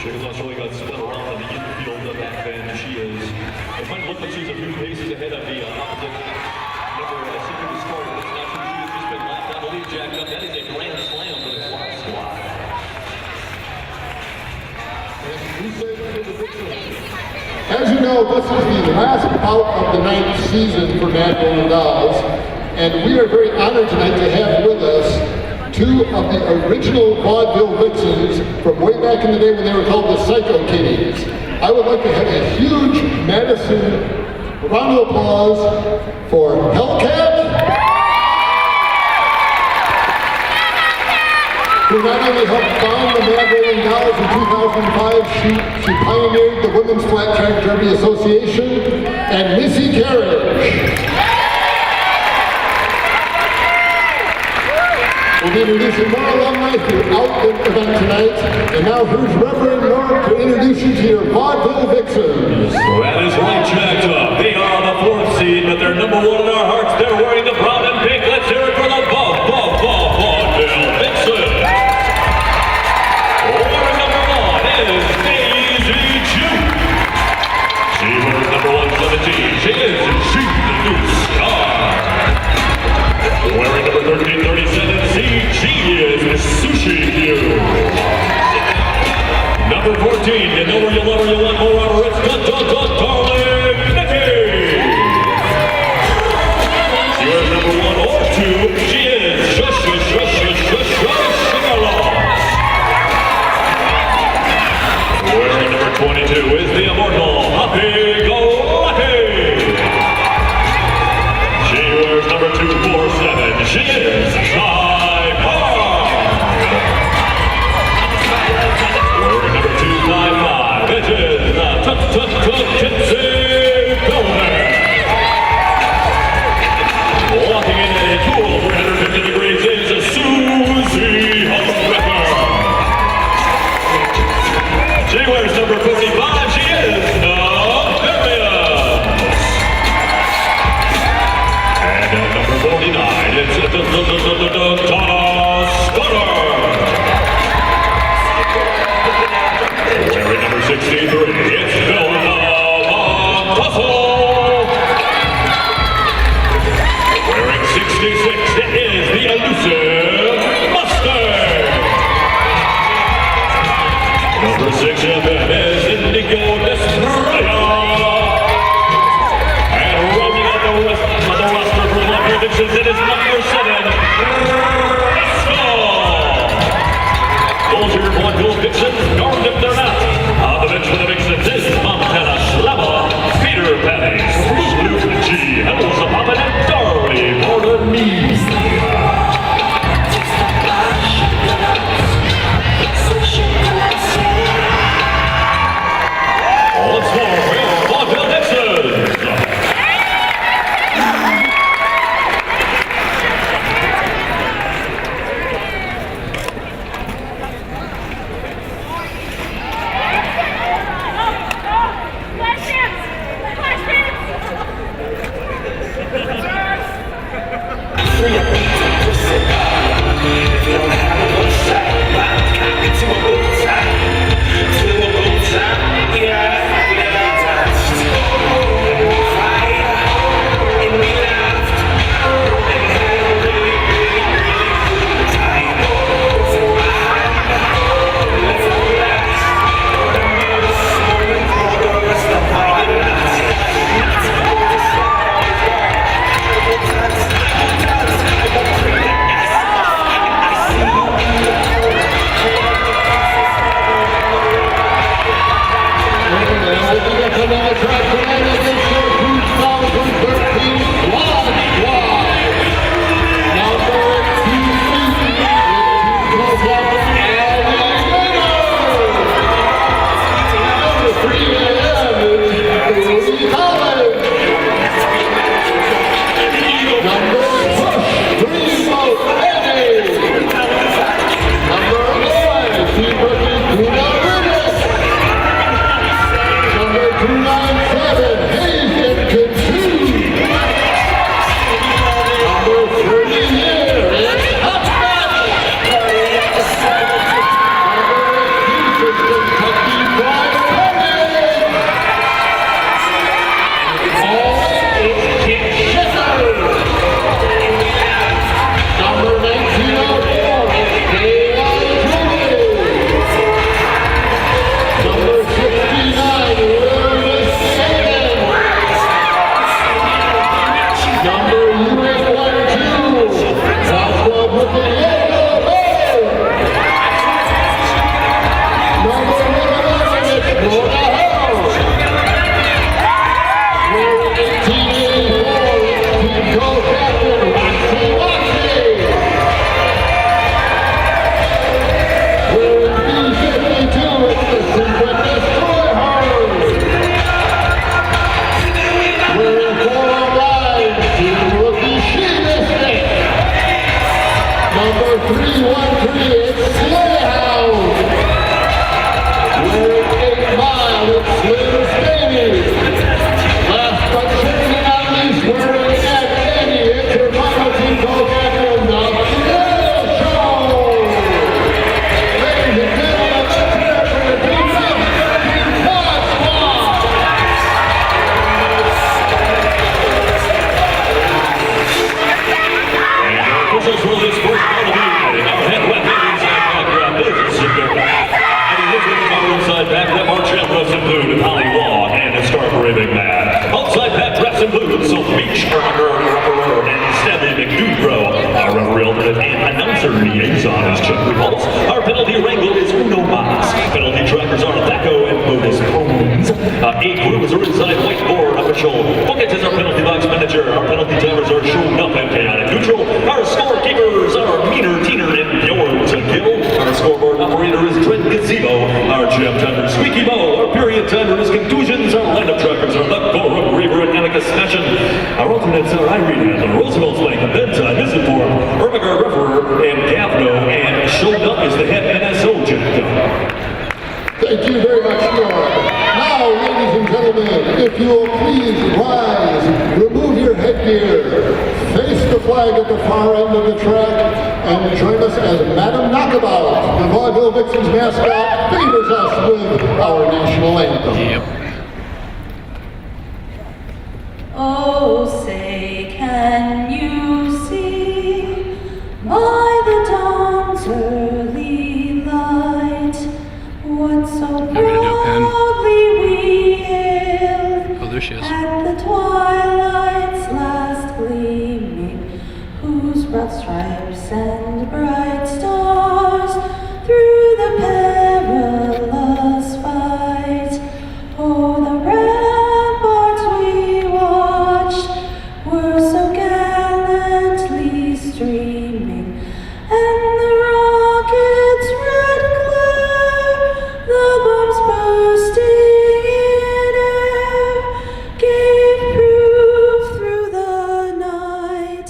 Chickasaw really got spun around in the infield back then. She is. It might look like she's a few paces ahead of the opposite number seeking to score. It's not true. She has just been lapped out. The lead jacked up. That is a grand slam for the quad squad. As you know, this is the last bout of the ninth season for Mad Golden Dolls, and we are very honored tonight to have with us two of the original Vaudeville Vixens from way back in the day when they were called the Psycho Kitties. I would like to have a huge Madison round of applause for Hellcat, who not only helped found the Mad Golden Dolls in 2005, she pioneered the Women's Flat Track Derby Association, and Missy Carriage. We'll be introducing more alumni throughout the event tonight, and now here's Reverend Norm to introduce you to your Vaudeville Vixens. That is right, jacked up. They are the fourth seed, but they're number one in our hearts. They're wearing the brown and pink. Let's hear it for the Vaudeville Vixens. Wearing number one is Daisy June. She wears number 117. She is the new star. Wearing number 1337, she is Sushi Q. Number 14, you know where you love her, you want more of her, it's the darling Nikki. She wears number 1 or 2, she is Shigala. Wearing number 22 is the immortal Happy Go Lucky. She wears number 247, she is Shy Park. Wearing number 255, it is the Tipsy Builder. Walking in at a cool 350 degrees is Susie Hulkbecker. She wears number 45, she is number 49, it's Donna Scudder. Wearing number 63, it's Vilna Tussle. Wearing 66, it is the elusive Mustang. Number 6 is Indigo Destroyer. And rounding out the roster for the Vixens, it is number 7, Those are your Vaudeville Vixens, darned if they're not. On the bench for the Vixens is Montana Slava, Peter Penny, Luke G, Elsa Poppin, and Darby Bordenese. ringside whiteboard official. Bookage is our penalty box manager. Our penalty timers are shown up and chaotic neutral. Our scorekeepers are Meaner, Teener, and Bjorn to Gill. Our scoreboard operator is Trent Gazebo. Our jam timer is Squeaky Mo. Our period timer is Contusions. Our lineup trackers are Left Go, Reaver, and Annika Smashin. Our alternates are Irene and Roosevelt's Lake. Bedtime is informed. Ermiger Referer and Gavno. And shown up is the head NSO Jack. Thank you very much, Nora. Now, ladies and gentlemen, if you will please rise, remove your headgear, face the flag at the far end of the track, and join us as Madam Knockabout, the Vaudeville Vixens mascot, favors us with our national anthem. Yep. Oh, say, can you see by the dawn's early light what so proudly we hailed Oh, there she is. at the twilight's last gleaming, whose broad stripes and bright stars through the perilous fight, oh, the ramparts we watched were so gallantly streaming, and the rockets' red glare, the bombs bursting in air, gave proof through the night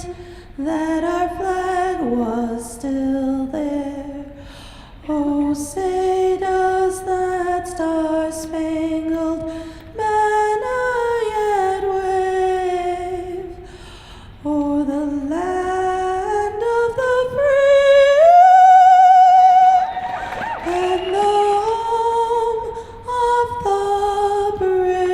that our flag was still there. Oh, say does that star-spangled banner yet wave o'er the land of the free and the home of the brave?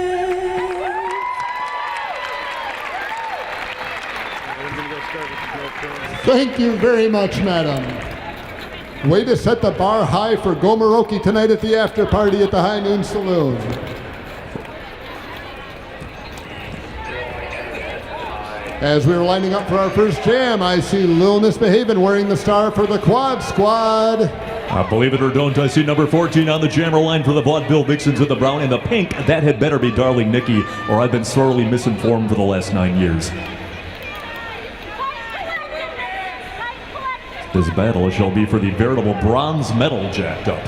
Thank you very much, madam. Way to set the bar high for Gomoroki tonight at the after party at the High Noon Saloon. As we were lining up for our first jam, I see Lil Misbehavin' wearing the star for the Quad Squad. Believe it or don't, I see number 14 on the jammer line for the Vaudeville Vixens in the brown and the pink. That had better be Darling Nikki, or I've been sorely misinformed for the last 9 years. This battle shall be for the veritable bronze medal jacked up.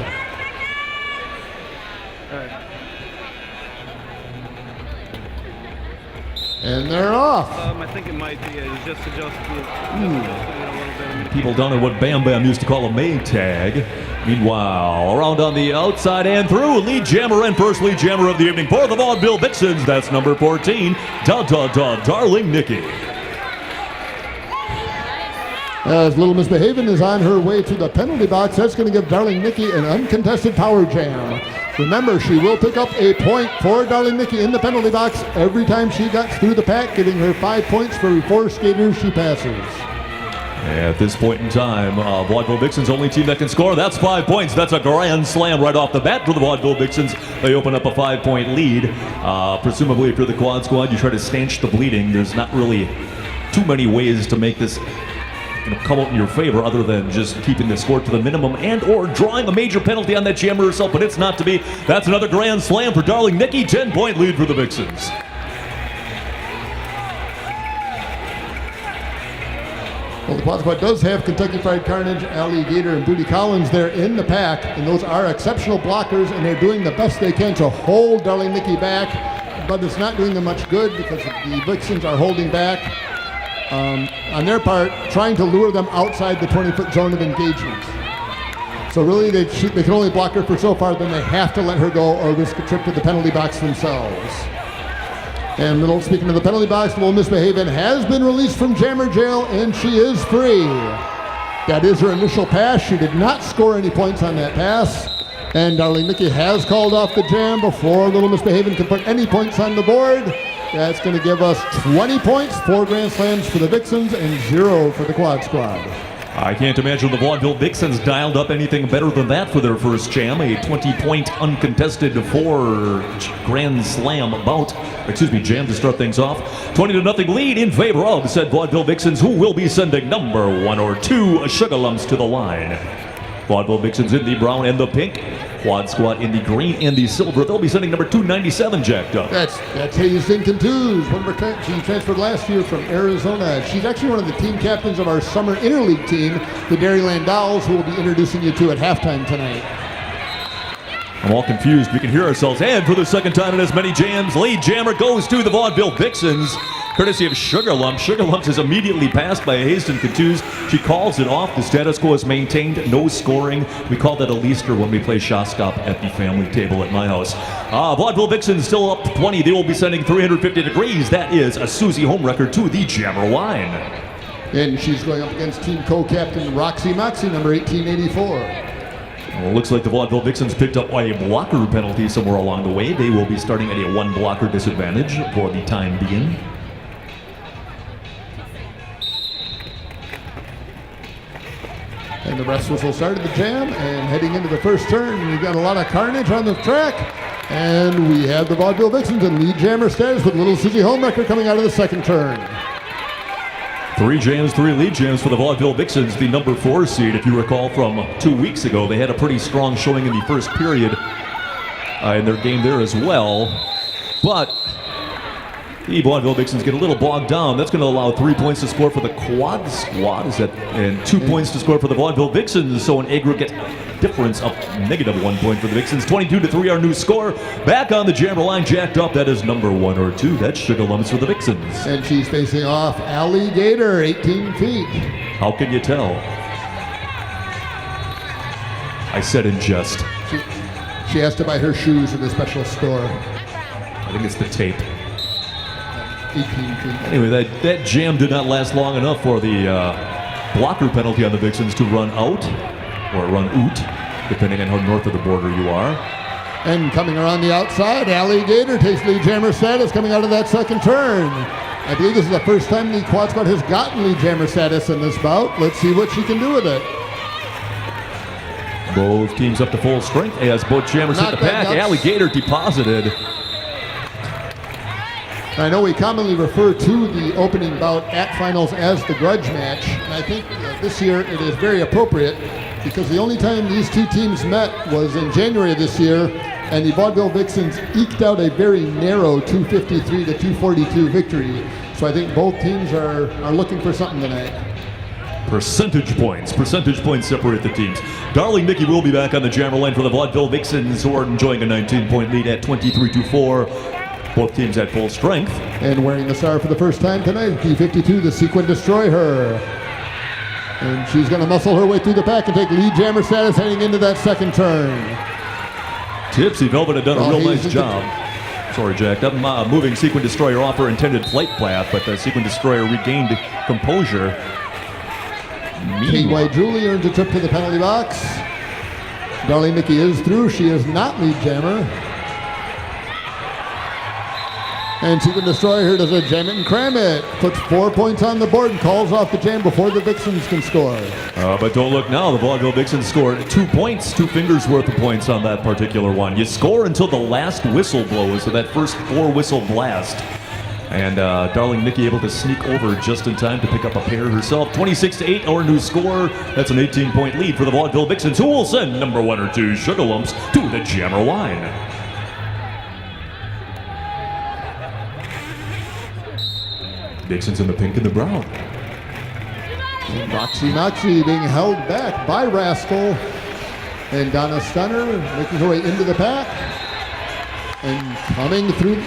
And they're off. I think it might be just adjust a little bit. People don't know what Bam Bam used to call a Maytag. Meanwhile, around on the outside and through, lead jammer and first lead jammer of the evening for the Vaudeville Vixens. That's number 14, Darling Nikki. As Little Misbehavin' is on her way to the penalty box, that's going to give Darling Nikki an uncontested power jam. Remember, she will pick up a point for Darling Nikki in the penalty box every time she gets through the pack, giving her 5 points for every 4 skaters she passes. At this point in time, Vaudeville Vixens only team that can score. That's 5 points. That's a grand slam right off the bat for the Vaudeville Vixens. They open up a 5-point lead. Presumably for the Quad Squad, you try to stanch the bleeding. There's not really too many ways to make this come out in your favor other than just keeping the score to the minimum and or drawing a major penalty on that jammer herself, but it's not to be. That's another grand slam for Darling Nikki. 10-point lead for the Vixens. Well, the Quad Squad does have Kentucky Fried Carnage, Alligator, and Booty Collins there in the pack, and those are exceptional blockers, and they're doing the best they can to hold Darling Nikki back, but it's not doing them much good because the Vixens are holding back. On their part, trying to lure them outside the 20-foot zone of engagement. So really, they can only block her for so far, then they have to let her go or risk a trip to the penalty box themselves. And speaking of the penalty box, Little Misbehavin' has been released from jammer jail, and she is free. That is her initial pass. She did not score any points on that pass. And Darling Nikki has called off the jam before Little Misbehavin' can put any points on the board. That's going to give us 20 points, 4 grand slams for the Vixens, and 0 for the Quad Squad. I can't imagine the Vaudeville Vixens dialed up anything better than that for their first jam. A 20-point uncontested 4 grand slam jam to start things off. 20-0 lead in favor of said Vaudeville Vixens, who will be sending number 1 or 2 Sugar Lumps to the line. Vaudeville Vixens in the brown and the pink. quad squad in the green and the silver. They'll be sending number 297 jacked up. That's Hayes Dinkin-Twos. She transferred last year from Arizona. She's actually one of the team captains of our summer interleague team, the Dairyland Dolls, who we'll be introducing you to at halftime tonight. I'm all confused. We can hear ourselves. And for the second time in as many jams, lead jammer goes to the Vaudeville Vixens, courtesy of Sugar Lumps. Sugar Lumps is immediately passed by Hayes Dinkin-Twos. She calls it off. The status quo is maintained. No scoring. We call that a Leaster when we play Shostop at the family table at my house. Vaudeville Vixens still up 20. They will be sending 350 degrees. That is a Susie home record to the Jammer line. And she's going up against team co-captain Roxy Moxie, number 1884. Well, it looks like the Vaudeville Vixens picked up a blocker penalty somewhere along the way. They will be starting at a 1 blocker disadvantage for the time being. And the refs whistle started the jam, and heading into the first turn, we've got a lot of carnage on the track. And we have the Vaudeville Vixens in lead jammer status with little Susie Homerecker coming out of the second turn. 3 jams, 3 lead jams for the Vaudeville Vixens, the number 4 seed. If you recall from 2 weeks ago, they had a pretty strong showing in the first period in their game there as well. But the Vaudeville Vixens get a little bogged down. That's going to allow 3 points to score for the quad squad, and 2 points to score for the Vaudeville Vixens. So an aggregate difference of -1 point for the Vixens. 22-3 our new score. Back on the jammer line, jacked up. That is number 1 or 2. That's Sugar Lumps for the Vixens. And she's facing off Alligator, 18 feet. How can you tell? I said in jest. She has to buy her shoes at a special store. I think it's the tape. 18 feet. Anyway, that jam did not last long enough for the blocker penalty on the Vixens to run out, or run oot, depending on how north of the border you are. And coming around the outside, Alligator takes lead jammer status coming out of that second turn. I believe this is the first time the quad squad has gotten lead jammer status in this bout. Let's see what she can do with it. Both teams up to full strength as both jammers hit the pack. Alligator deposited. I know we commonly refer to the opening bout at finals as the grudge match, and I think this year it is very appropriate because the only time these two teams met was in January of this year, and the Vaudeville Vixens eked out a very narrow 253 to 242 victory. So I think both teams are looking for something tonight. Percentage points separate the teams. Darling Nikki will be back on the jammer line for the Vaudeville Vixens, who are enjoying a 19-point lead at 23-4. Both teams at full strength. And wearing the star for the first time tonight, P52, the Sequin Destroyer. And she's going to muscle her way through the pack and take lead jammer status heading into that second turn. Tipsy Velvet had done a real nice job. Sorry, Jack. That moving Sequin Destroyer off her intended flight path, but the Sequin Destroyer regained composure. KY Julie earns a trip to the penalty box. Darling Nikki is through. She is not lead jammer. And Sequin Destroyer here does a jam it and cram it. Puts 4 points on the board and calls off the jam before the Vixens can score. But don't look now. The Vaudeville Vixens scored 2 points, 2 fingers worth of points on that particular one. You score until the last whistle blows, so that first 4 whistle blast. And Darling Nikki able to sneak over just in time to pick up a pair herself. 26-8, our new score. That's an 18-point lead for the Vaudeville Vixens, who will send number 1 or 2 Sugar Lumps to the jammer line. Vixens in the pink and the brown. And Roxy Moxie being held back by Rascal. And Donna Stunner making her way into the pack. And coming through.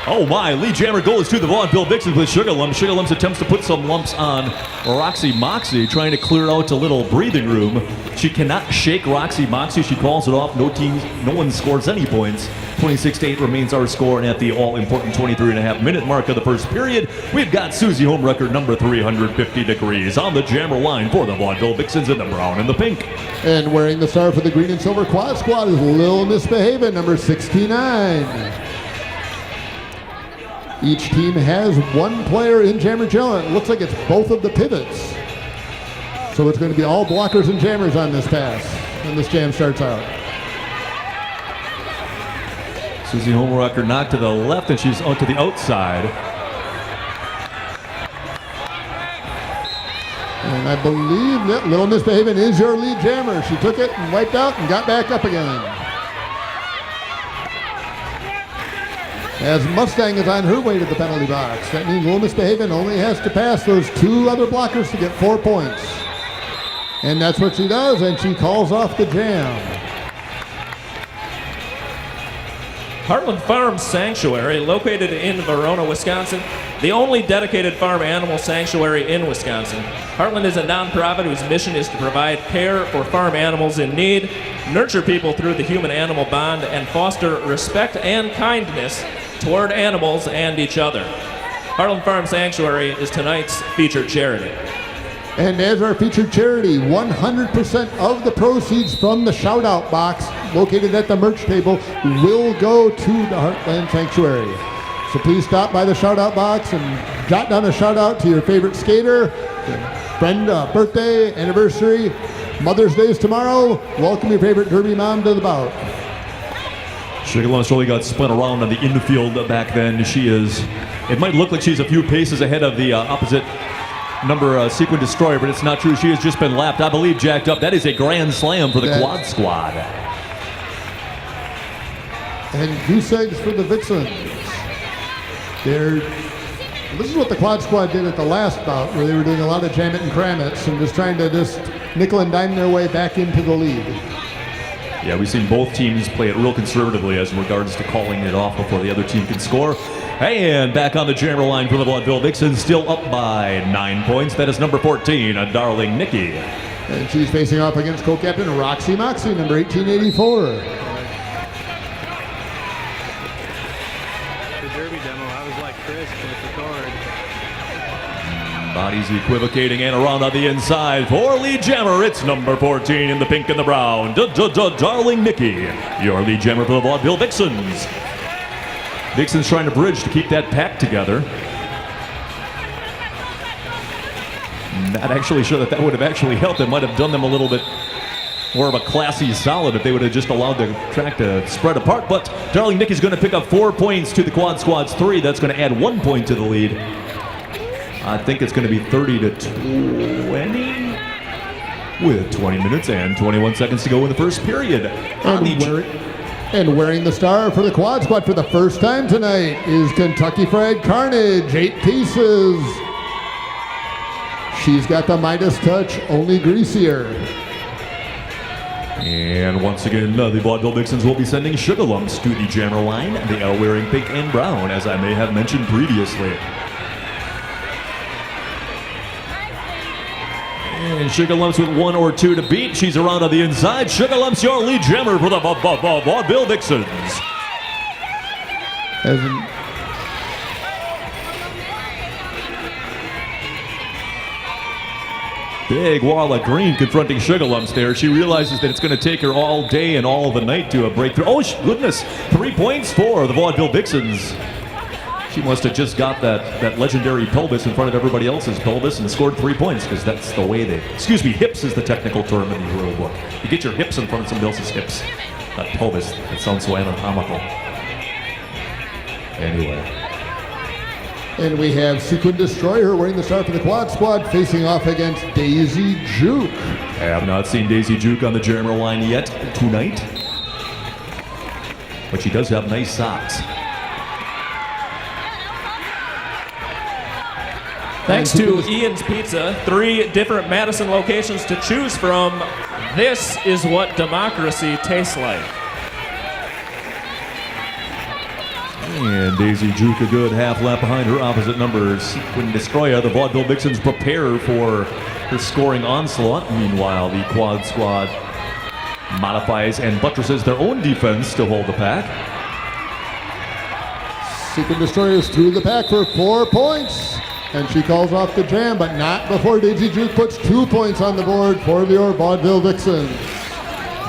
Oh my, lead jammer goes to the Vaudeville Vixens with Sugar Lumps. Sugar Lumps attempts to put some lumps on Roxy Moxie, trying to clear out a little breathing room. She cannot shake Roxy Moxie. She calls it off. No one scores any points. 26-8 remains our score, and at the all-important 23.5-minute mark of the first period, we've got Susie home record number 350 degrees on the jammer line for the Vaudeville Vixens in the brown and the pink. And wearing the star for the green and silver quad squad is Lil Misbehavin', number 69. Each team has 1 player in jammer jail, and it looks like it's both of the pivots. So it's going to be all blockers and jammers on this pass when this jam starts out. Susie Homerocker knocked to the left, and she's out to the outside. And I believe that Little Miss Behaven is your lead jammer. She took it and wiped out and got back up again. As Mustang is on her way to the penalty box. That means Little Miss Behaven only has to pass those 2 other blockers to get 4 points. And that's what she does, and she calls off the jam. Heartland Farm Sanctuary, located in Verona, Wisconsin, the only dedicated farm animal sanctuary in Wisconsin. Heartland is a nonprofit whose mission is to provide care for farm animals in need, nurture people through the human-animal bond, and foster respect and kindness toward animals and each other. Heartland Farm Sanctuary is tonight's featured charity. And as our featured charity, 100% of the proceeds from the shout-out box located at the merch table will go to the Heartland Sanctuary. So please stop by the shout-out box and jot down a shout-out to your favorite skater, friend, birthday, anniversary. Mother's Day is tomorrow. Welcome your favorite derby mom to the bout. Sugarlumps really got spun around on the infield back then. It might look like she's a few paces ahead of the opposite number Sequin Destroyer, but it's not true. She has just been lapped, I believe, jacked up. That is a grand slam for the Quad Squad. And goose eggs for the Vixens. This is what the Quad Squad did at the last bout, where they were doing a lot of jam it and cram it and just trying to nickel and dime their way back into the lead. Yeah, we've seen both teams play it real conservatively as in regards to calling it off before the other team can score. And back on the jammer line for the Vaudeville Vixens, still up by 9 points. That is number 14, a Darling Nikki. And she's facing off against co-captain Roxy Moxie, number 1884. The derby demo, I was like Chris with the card. Bodies equivocating and around on the inside for lead jammer. It's number 14 in the pink and the brown, Darling Nikki, your lead jammer for the Vaudeville Vixens. Vixens trying to bridge to keep that pack together. Not actually sure that would have actually helped. It might have done them a little bit more of a classy solid if they would have just allowed the track to spread apart. But Darling Nikki's going to pick up 4 points to the Quad Squad's 3. That's going to add 1 point to the lead. I think it's going to be 30-20 with 20 minutes and 21 seconds to go in the first period. And wearing the star for the Quad Squad for the first time tonight is Kentucky Fried Carnage, 8 pieces. She's got the Midas touch, only greasier. And once again, the Vaudeville Vixens will be sending Sugarlumps to the jammer line. They are wearing pink and brown, as I may have mentioned previously. And Sugarlumps with 1 or 2 to beat. She's around on the inside. Sugarlumps, your lead jammer for the Vaudeville Vixens. Big wall of green confronting Sugarlumps there. She realizes that it's going to take her all day and all the night to break through. Oh, goodness. 3 points for the Vaudeville Vixens. She must have just got that legendary pelvis in front of everybody else's pelvis and scored 3 points, because that's the way hips is the technical term in the rule book. You get your hips in front of somebody else's hips. Not pelvis. That sounds so anatomical. Anyway. And we have Sequin Destroyer wearing the star for the Quad Squad facing off against Daisy Juke. I have not seen Daisy Juke on the jammer line yet tonight. But she does have nice socks. Thanks to Ian's Pizza, 3 different Madison locations to choose from. This is what democracy tastes like. And Daisy Juke a good half lap behind her opposite number, Sequin Destroyer. The Vaudeville Vixens prepare for her scoring onslaught. Meanwhile, the Quad Squad modifies and buttresses their own defense to hold the pack. Sequin Destroyer is through the pack for 4 points. And she calls off the jam, but not before Daisy Juke puts 2 points on the board for the Vaudeville Vixens.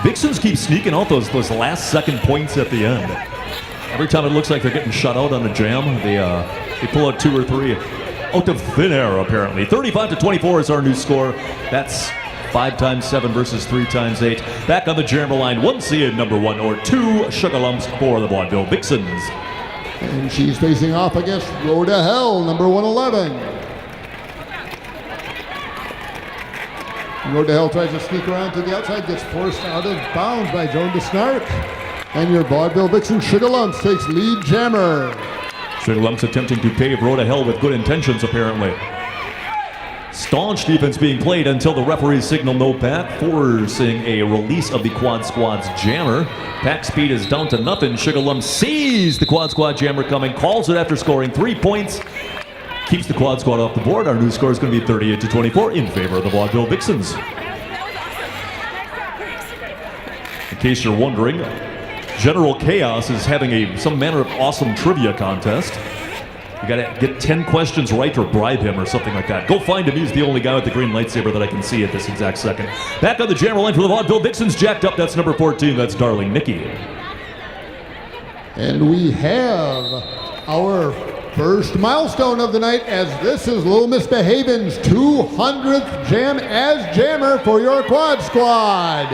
Vixens keep sneaking out those last second points at the end. Every time it looks like they're getting shut out on a jam, they pull out 2 or 3 out of thin air, apparently. 35-24 is our new score. That's 5 times 7 versus 3 times 8. Back on the jammer line, 1 seed, number 1 or 2 Sugarlumps for the Vaudeville Vixens. And she's facing off against Road to Hell, number 111. Road to Hell tries to sneak around to the outside, gets forced out of bounds by Joan DeSnark. And your Vaudeville Vixen Sugar Lumps takes lead jammer. Sugar Lumps attempting to pave Road to Hell with good intentions, apparently. Staunch defense being played until the referees signal no pack, forcing a release of the Quad Squad's jammer. Pack speed is down to nothing. Sugar Lumps sees the Quad Squad jammer coming, calls it after scoring 3 points, keeps the Quad Squad off the board. Our new score is going to be 38-24 in favor of the Vaudeville Vixens. In case you're wondering, General Chaos is having some manner of awesome trivia contest. You gotta get 10 questions right or bribe him or something like that. Go find him. He's the only guy with the green lightsaber that I can see at this exact second. Back on the jammer line for the Vaudeville Vixens. Jacked up. That's number 14. That's Darling Nikki. And we have our first milestone of the night, as this is Little Miss Behaven's 200th jam as jammer for your Quad Squad.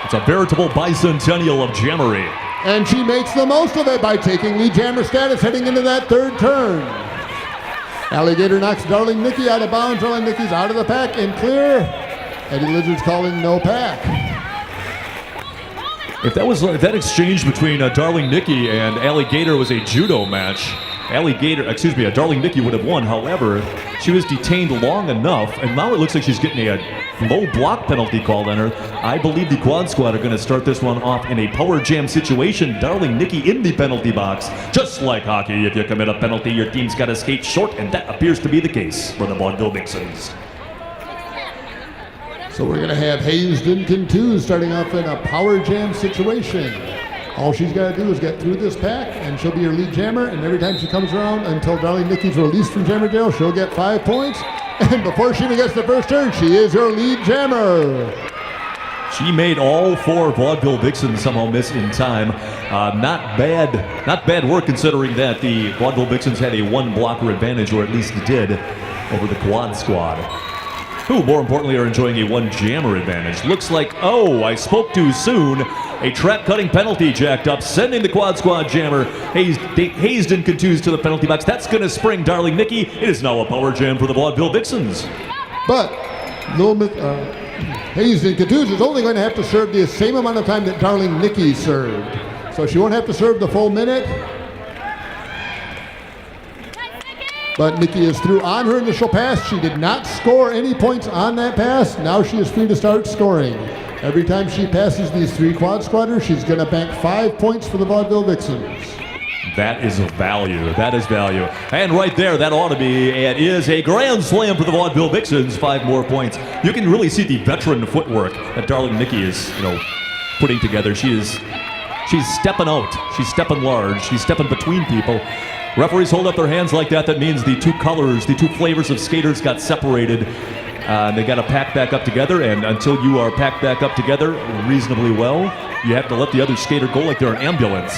It's a veritable bicentennial of jammery. And she makes the most of it by taking lead jammer status heading into that third turn. Alligator knocks Darling Nikki out of bounds. Darling Nikki's out of the pack and clear. Eddie Lizard's calling no pack. If that exchange between Darling Nikki and Alligator was a judo match, Darling Nikki would have won. However, she was detained long enough, and now it looks like she's getting a low block penalty called on her. I believe the Quad Squad are going to start this one off in a power jam situation. Darling Nikki in the penalty box. Just like hockey, if you commit a penalty, your team's got to skate short, and that appears to be the case for the Vaudeville Vixens. So we're going to have Hazed and Contused starting off in a power jam situation. All she's got to do is get through this pack, and she'll be your lead jammer, and every time she comes around until Darling Nikki's released from jammer jail, she'll get 5 points. And before she even gets the first turn, she is your lead jammer. She made all 4 Vaudeville Vixens somehow miss in time. Not bad work considering that the Vaudeville Vixens had a 1 blocker advantage, or at least did, over the Quad Squad, who more importantly are enjoying a 1 jammer advantage. Looks like, I spoke too soon. A trap-cutting penalty jacked up, sending the Quad Squad jammer hazed and contused to the penalty box. That's going to spring Darling Nikki. It is now a power jam for the Vaudeville Vixens. But Hazed and Contused is only going to have to serve the same amount of time that Darling Nikki served. So she won't have to serve the full minute. But Nikki is through on her initial pass. She did not score any points on that pass. Now she is free to start scoring. Every time she passes these 3 Quad Squatters, she's going to bank 5 points for the Vaudeville Vixens. That is value. That is value. And right there, that ought to be, it is a grand slam for the Vaudeville Vixens. 5 more points. You can really see the veteran footwork that Darling Nikki is, putting together. She's stepping out. She's stepping large. She's stepping between people. Referees hold up their hands like that. That means the 2 colors, the 2 flavors of skaters got separated. They got to pack back up together, and until you are packed back up together reasonably well, you have to let the other skater go like they're an ambulance.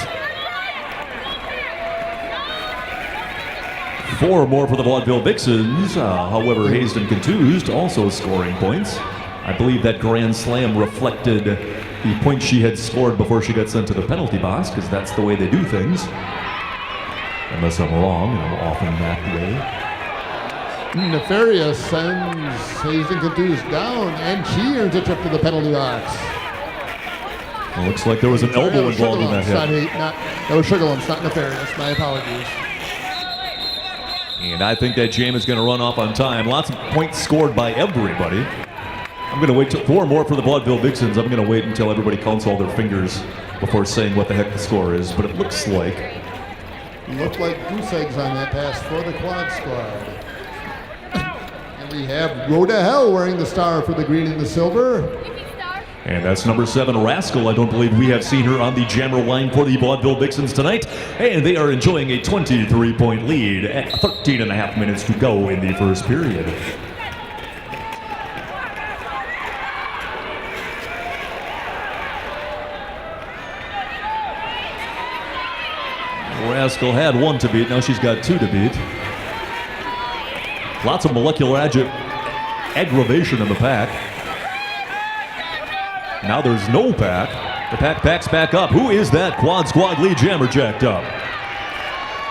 4 more for the Vaudeville Vixens. However, Hazed and Contused also scoring points. I believe that grand slam reflected the points she had scored before she got sent to the penalty box, because that's the way they do things. Unless I'm wrong, often that way. Nefarious sends Hazed and Contused down, and she earns a trip to the penalty box. It looks like there was an elbow involved in that hit. That was Sugar Lumps, not Nefarious. My apologies. And I think that jam is going to run off on time. Lots of points scored by everybody. I'm going to wait till 4 more for the Vaudeville Vixens. I'm going to wait until everybody counts all their fingers before saying what the heck the score is. But it looks like goose eggs on that pass for the Quad Squad. And we have Road to Hell wearing the star for the green and the silver. And that's number 7, Rascal. I don't believe we have seen her on the jammer line for the Vaudeville Vixens tonight. And they are enjoying a 23-point lead at 13 and a half minutes to go in the first period. Rascal had 1 to beat. Now she's got 2 to beat. Lots of molecular aggravation in the pack. Now there's no pack. The pack packs back up. Who is that Quad Squad lead jammer jacked up?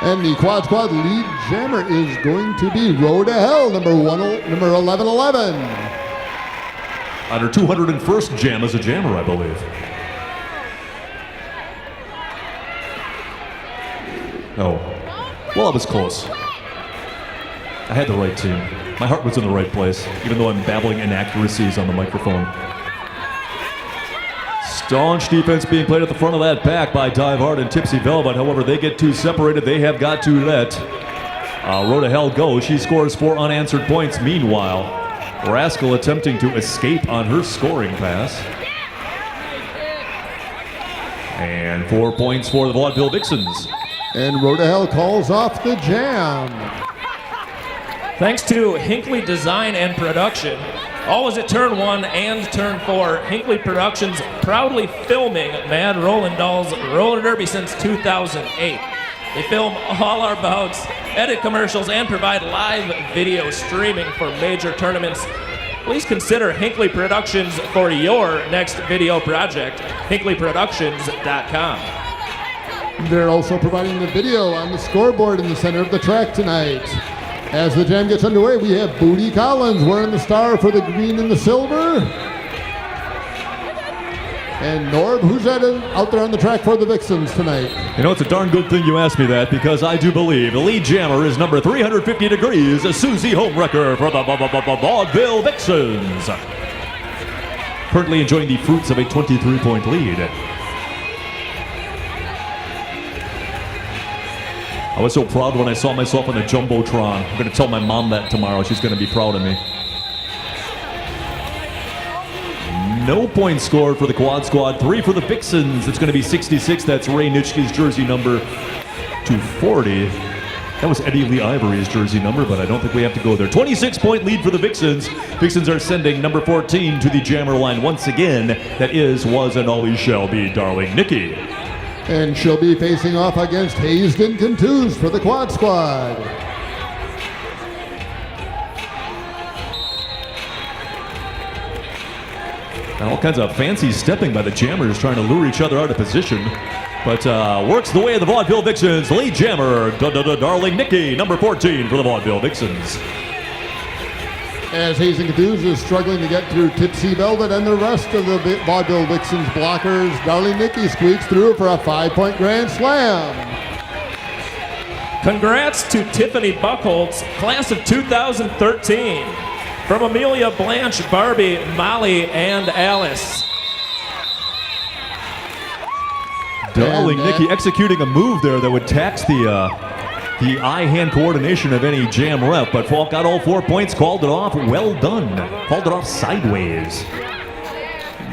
And the Quad Squad lead jammer is going to be Road to Hell, number 1111. On her 201st jam as a jammer, I believe. Oh. Well, it was close. I had the right team. My heart was in the right place, even though I'm babbling inaccuracies on the microphone. Staunch defense being played at the front of that pack by Dive Hard and Tipsy Velvet. However, they get too separated. They have got to let Road to Hell go. She scores 4 unanswered points. Meanwhile, Rascal attempting to escape on her scoring pass. And 4 points for the Vaudeville Vixens. And Road to Hell calls off the jam. Thanks to Hinckley Design and Production, always at turn 1 and turn 4, Hinckley Productions proudly filming Mad Rollin Dolls Roller Derby since 2008. They film all our bouts, edit commercials, and provide live video streaming for major tournaments. Please consider Hinckley Productions for your next video project, hinkleyproductions.com. They're also providing the video on the scoreboard in the center of the track tonight. As the jam gets underway, we have Booty Collins wearing the star for the green and the silver. And Norb, who's out there on the track for the Vixens tonight? You know, it's a darn good thing you asked me that, because I do believe the lead jammer is number 350 degrees, Susie Homewrecker for the Vaudeville Vixens. Currently enjoying the fruits of a 23-point lead. I was so proud when I saw myself on the Jumbotron. I'm going to tell my mom that tomorrow. She's going to be proud of me. No points scored for the Quad Squad. 3 for the Vixens. It's going to be 66. That's Ray Nitschke's jersey number to 40. That was Eddie Lee Ivory's jersey number, but I don't think we have to go there. 26-point lead for the Vixens. Vixens are sending number 14 to the jammer line once again. That is, was, and always shall be Darling Nikki. And she'll be facing off against Hazed and Contused for the Quad Squad. And all kinds of fancy stepping by the jammers trying to lure each other out of position. But works the way of the Vaudeville Vixens. Lead jammer, Darling Nikki, number 14 for the Vaudeville Vixens. As Hazed and Contused is struggling to get through Tipsy Velvet and the rest of the Vaudeville Vixens blockers, Darling Nikki squeaks through for a 5-point grand slam. Congrats to Tiffany Buckholtz, class of 2013. From Amelia, Blanche, Barbie, Molly, and Alice. Darling Nikki executing a move there that would tax the eye-hand coordination of any jam rep, but Falk got all 4 points, called it off. Well done. Called it off sideways.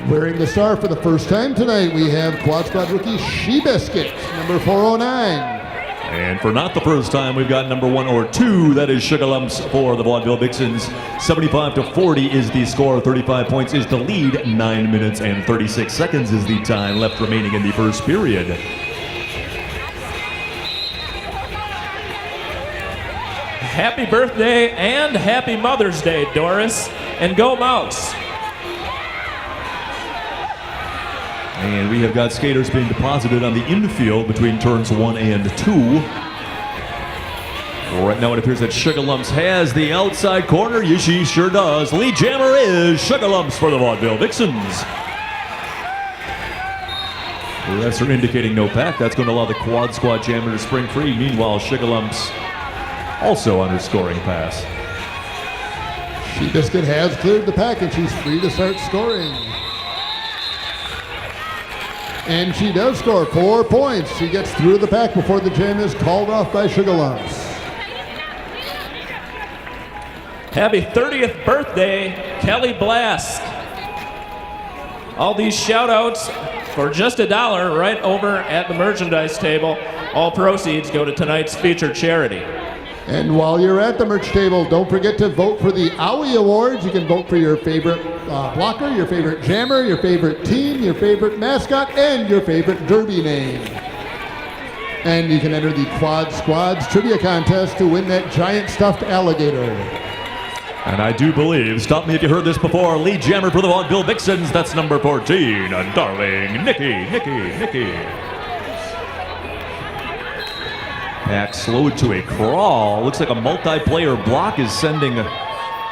Wearing the star for the first time tonight, we have Quad Squad rookie She Biscuit, number 409. And for not the first time, we've got number 1 or 2. That is Sugar Lumps for the Vaudeville Vixens. 75-40 is the score. 35 points is the lead. 9 minutes and 36 seconds is the time left remaining in the first period. Happy birthday and happy Mother's Day, Doris. And go Mouse. And we have got skaters being deposited on the infield between turns 1 and 2. Right now it appears that Sugar Lumps has the outside corner. Yes, she sure does. Lead jammer is Sugar Lumps for the Vaudeville Vixens. The refs are indicating no pack. That's going to allow the Quad Squad jammer to spring free. Meanwhile, Sugar Lumps also on her scoring pass. She Biscuit has cleared the pack and she's free to start scoring. And she does score 4 points. She gets through the pack before the jam is called off by Sugar Lumps. Happy 30th birthday, Kelly Blask. All these shout outs for just $1 right over at the merchandise table. All proceeds go to tonight's featured charity. And while you're at the merch table, don't forget to vote for the OWI Awards. You can vote for your favorite blocker, your favorite jammer, your favorite team, your favorite mascot, and your favorite derby name. And you can enter the Quad Squads Trivia Contest to win that giant stuffed alligator. And I do believe, stop me if you heard this before, lead jammer for the Vaudeville Vixens, that's number 14, Darling Nikki. Pack slowed to a crawl. Looks like a multiplayer block is sending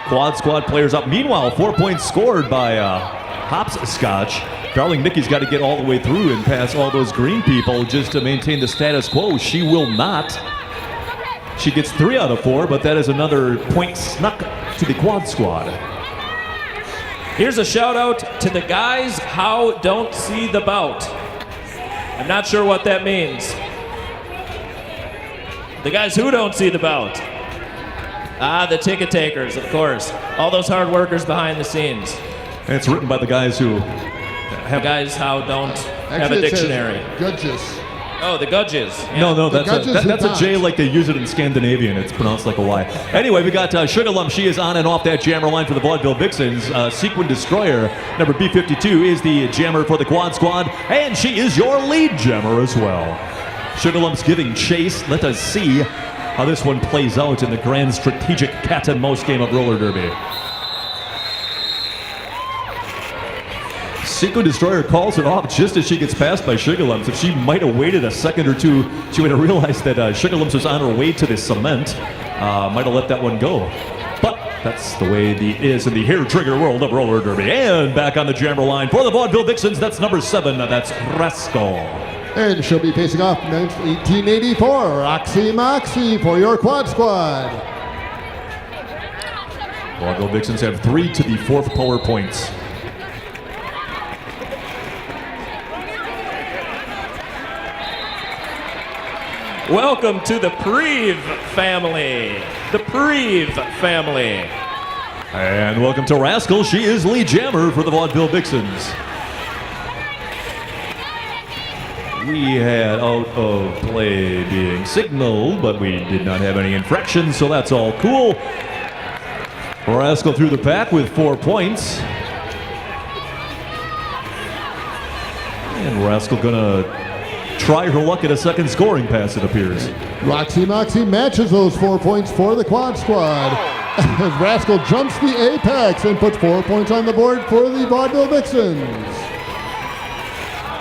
Quad Squad players up. Meanwhile, 4 points scored by Hopscotch. Darling Nikki's got to get all the way through and pass all those green people just to maintain the status quo. She will not. She gets 3 out of 4, but that is another point snuck to the Quad Squad. Here's a shout out to the guys how don't see the bout. I'm not sure what that means. The guys who don't see the bout. The ticket takers, of course. All those hard workers behind the scenes. And it's written by the guys who have... Guys how don't have a Actually, it says dictionary. Judges. Oh, the Gudges. Yeah. No, The that's a J like they use it in Scandinavian. It's pronounced like a Y. Anyway, we got Sugarlum. She is on and off that jammer line for the Vaudeville Vixens. Sequin Destroyer, number B52, is the jammer for the Quad Squad, and she is your lead jammer as well. Sugarlum's giving chase. Let us see how this one plays out in the grand strategic cat and mouse game of roller derby. Sequin Destroyer calls it off just as she gets passed by Sugarlums. If she might have waited a second or two, she would have realized that Sugarlums was on her way to the cement. Might have let that one go. But that's the way it is in the hair trigger world of roller derby. And back on the jammer line for the Vaudeville Vixens, that's number 7. That's Rascal. And she'll be facing off 1884, Roxy Moxie for your Quad Squad. Vaudeville Vixens have 3 to the 4th power points. Welcome to the Preve family. The Preve family. And welcome to Rascal. She is lead jammer for the Vaudeville Vixens. We had out of play being signaled, but we did not have any infractions, so that's all cool. Rascal through the pack with 4 points. And Rascal gonna try her luck at a second scoring pass, it appears. Roxy Moxie matches those 4 points for the Quad Squad. As Rascal jumps the apex and puts 4 points on the board for the Vaudeville Vixens.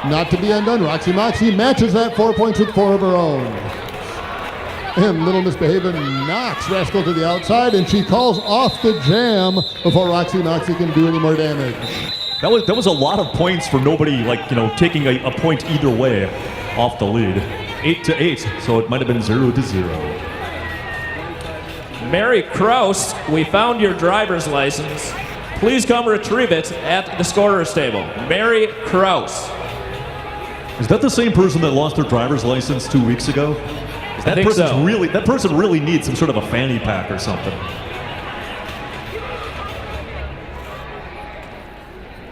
Not to be undone, Roxy Moxie matches that 4 points with 4 of her own. And Little Misbehavin' knocks Rascal to the outside, and she calls off the jam before Roxy Moxie can do any more damage. That was a lot of points for nobody, taking a point either way off the lead. 8-8, so it might have been 0-0. Mary Kraus, we found your driver's license. Please come retrieve it at the scorer's table. Mary Kraus. Is that the same person that lost their driver's license 2 weeks ago? I think so. That person really needs some sort of a fanny pack or something.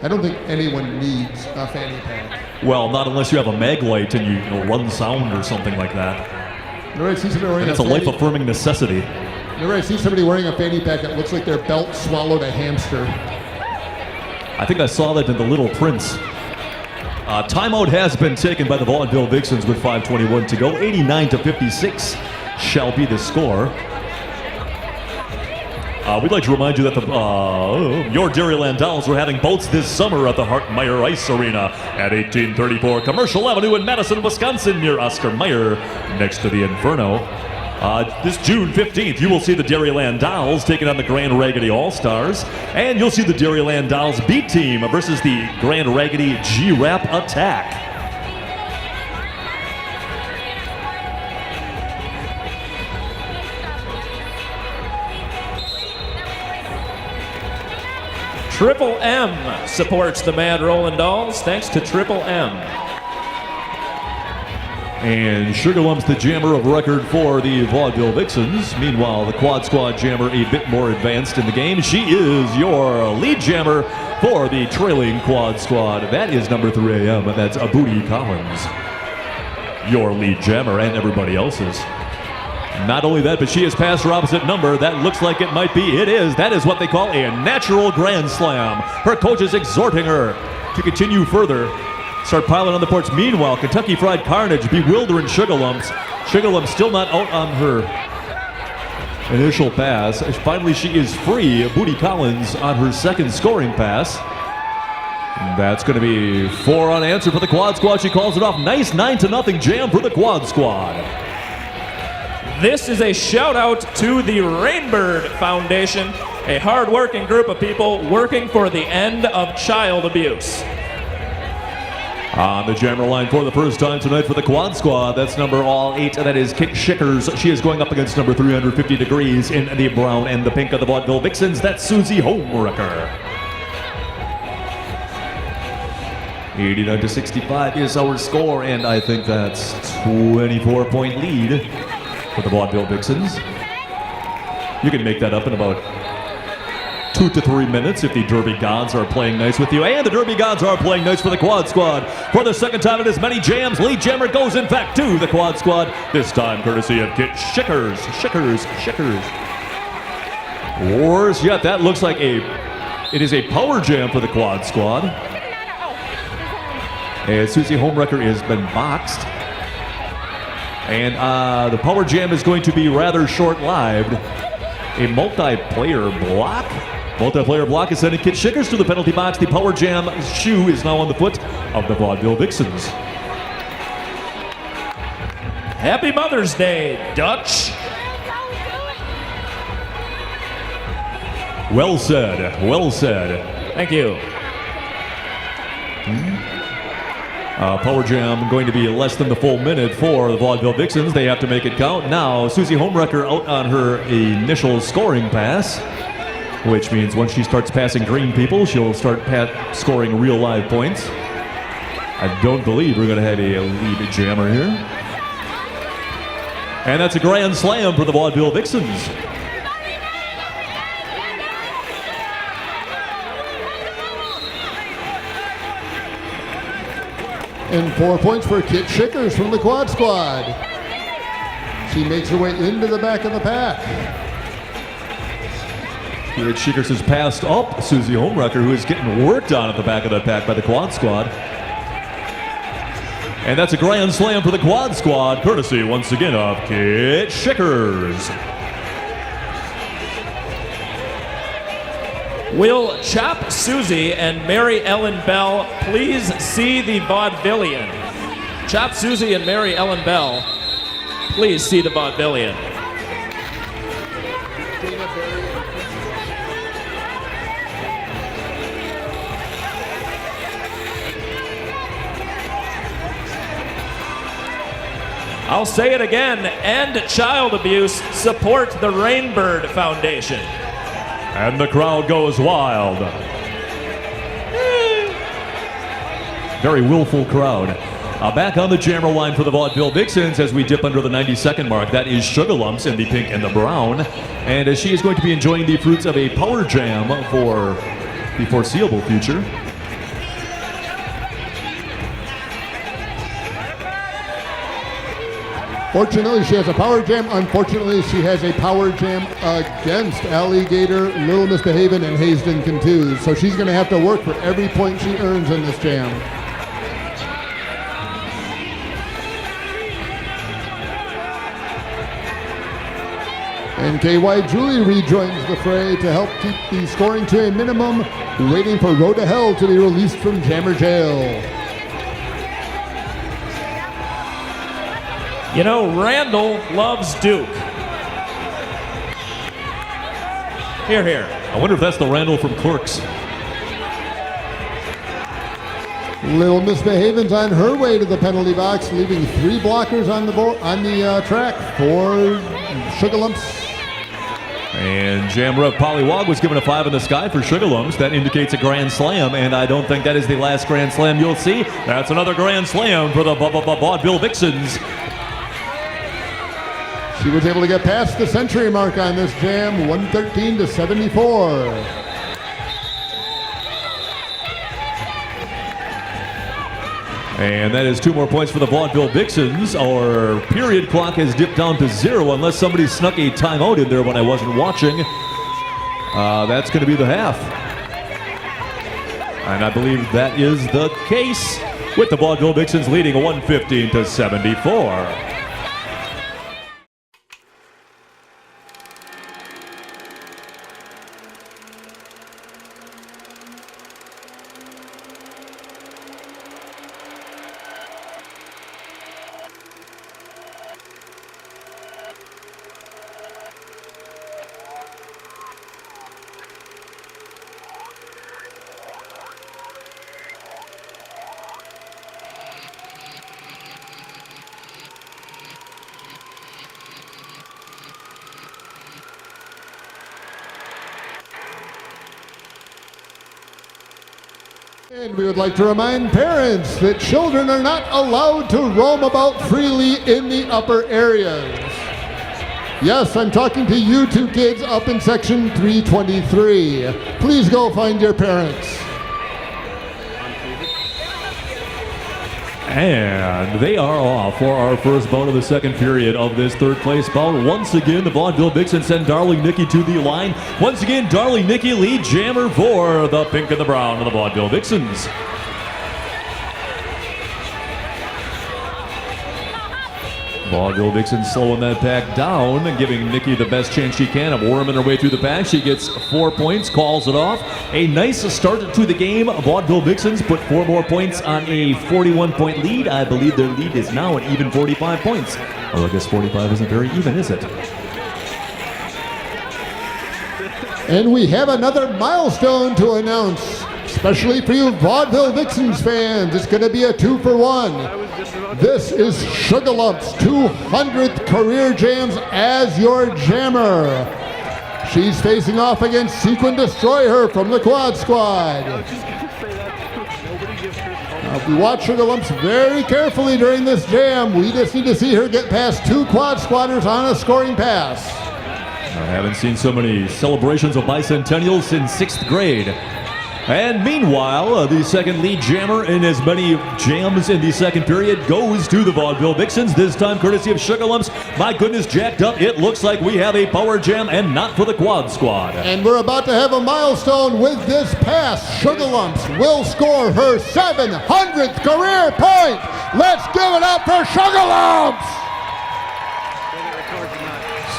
I don't think anyone needs a fanny pack. Well, not unless you have a mag light and you run sound or something like that. You ever see somebody wearing It's a life-affirming necessity. You ever see somebody wearing a fanny pack that looks like their belt swallowed a hamster? I think I saw that in The Little Prince. Timeout has been taken by the Vaudeville Vixens with 5:21 to go. 89-56 shall be the score. We'd like to remind you that your Dairyland Dolls are having boats this summer at the Hartmeyer Ice Arena at 1834 Commercial Avenue in Madison, Wisconsin, near Oscar Mayer, next to the Inferno. This June 15th, you will see the Dairyland Dolls taking on the Grand Raggedy All-Stars, and you'll see the Dairyland Dolls B Team versus the Grand Raggedy G-Rap Attack. Triple M supports the Mad Rollin' Dolls. Thanks to Triple M. And Sugarlum's the jammer of record for the Vaudeville Vixens. Meanwhile, the Quad Squad jammer a bit more advanced in the game. She is your lead jammer for the trailing Quad Squad. That is number 3AM, and that's Booty Collins. Your lead jammer and everybody else's. Not only that, but she has passed her opposite number. That looks like it might be. It is. That is what they call a natural grand slam. Her coach is exhorting her to continue further. Start piling on the ports. Meanwhile, Kentucky Fried Carnage bewildering Sugarlumps. Sugarlumps still not out on her initial pass. Finally, she is free. Booty Collins on her second scoring pass. That's going to be 4 unanswered for the Quad Squad. She calls it off. Nice 9-0 jam for the Quad Squad. This is a shout out to the Rainbird Foundation A hard-working group of people working for the end of child abuse. On the jammer line for the first time tonight for the quad squad, that's number all 8, and that is Kit Schickers. She is going up against number 350 degrees in the brown and the pink of the Vaudeville Vixens. That's Susie Homewrecker. 89-65 is our score, and I think that's 24-point lead for the Vaudeville Vixens. You can make that up in about 2 to 3 minutes if the Derby Gods are playing nice with you. And the Derby Gods are playing nice for the quad squad. For the second time in as many jams, lead jammer goes in fact to the quad squad. This time courtesy of Kit Schickers. Worse yet, that looks like it is a power jam for the quad squad. And Susie Homewrecker has been boxed. And the power jam is going to be rather short-lived. A multiplayer block. Multiplayer block is sending Kit Schickers to the penalty box. The power jam shoe is now on the foot of the Vaudeville Vixens. Happy Mother's Day, Dutch. Well said, well said. Thank you. Power jam going to be less than the full minute for the Vaudeville Vixens. They have to make it count. Now, Susie Homewrecker out on her initial scoring pass, which means once she starts passing green people, she'll start scoring real live points. I don't believe we're going to have a lead jammer here. And that's a grand slam for the Vaudeville Vixens. And 4 points for Kit Schickers from the quad squad. She makes her way into the back of the pack. Kit Schickers has passed up Susie Homewrecker, who is getting worked on at the back of that pack by the quad squad. And that's a grand slam for the quad squad, courtesy once again of Kit Schickers. Will Chop Susie and Mary Ellen Bell please see the Vaudevillian? Chop Susie and Mary Ellen Bell, please see the Vaudevillian. I'll say it again, end child abuse, support the Rainbird Foundation. And the crowd goes wild. Very willful crowd. Back on the jammer line for the Vaudeville Vixens as we dip under the 90-second mark. That is Sugar Lumps in the pink and the brown. And as she is going to be enjoying the fruits of a power jam for the foreseeable future. Fortunately, she has a power jam. Unfortunately, she has a power jam against Alligator, Little Misbehavin', and Hazelden Contuse. So she's going to have to work for every point she earns in this jam. And KY Julie rejoins the fray to help keep the scoring to a minimum, waiting for Road to Hell to be released from Jammer Jail. You know, Randall loves Duke. Here, here. I wonder if that's the Randall from Clerks. Little Misbehaven's on her way to the penalty box, leaving 3 blockers on the track for Sugar Lumps. And Jam Rev Pollywog was given a 5 in the sky for Sugar Lumps. That indicates a grand slam, and I don't think that is the last grand slam you'll see. That's another grand slam for the Vaudeville Vixens. She was able to get past the century mark on this jam, 113-74. And that is 2 more points for the Vaudeville Vixens. Our period clock has dipped down to 0 unless somebody snuck a timeout in there when I wasn't watching. That's going to be the half. And I believe that is the case with the Vaudeville Vixens leading 115-74. And we would like to remind parents that children are not allowed to roam about freely in the upper areas. Yes, I'm talking to you two kids up in section 323. Please go find your parents. And they are off for our first bout of the second period of this third place bout. Once again, the Vaudeville Vixens send Darling Nikki to the line. Once again, Darling Nikki, lead jammer for the pink and the brown of the Vaudeville Vixens. Vaudeville Vixens slowing that pack down and giving Nikki the best chance she can of worming her way through the pack. She gets 4 points, calls it off. A nice start to the game. Vaudeville Vixens put 4 more points on a 41-point lead. I believe their lead is now an even 45 points. Well, I guess 45 isn't very even, is it? And we have another milestone to announce, especially for you Vaudeville Vixens fans. It's going to be a 2-for-1. This is Sugarlump's 200th career jams as your jammer. She's facing off against Sequin Destroyer from the Quad Squad. Now, if we watch Sugarlumps very carefully during this jam, we just need to see her get past 2 Quad Squatters on a scoring pass. I haven't seen so many celebrations of bicentennials since 6th grade. And meanwhile, the second lead jammer in as many jams in the second period goes to the Vaudeville Vixens, this time courtesy of Sugarlumps. My goodness, jacked up. It looks like we have a power jam and not for the Quad Squad. And we're about to have a milestone with this pass. Sugarlumps will score her 700th career point. Let's give it up for Sugarlumps!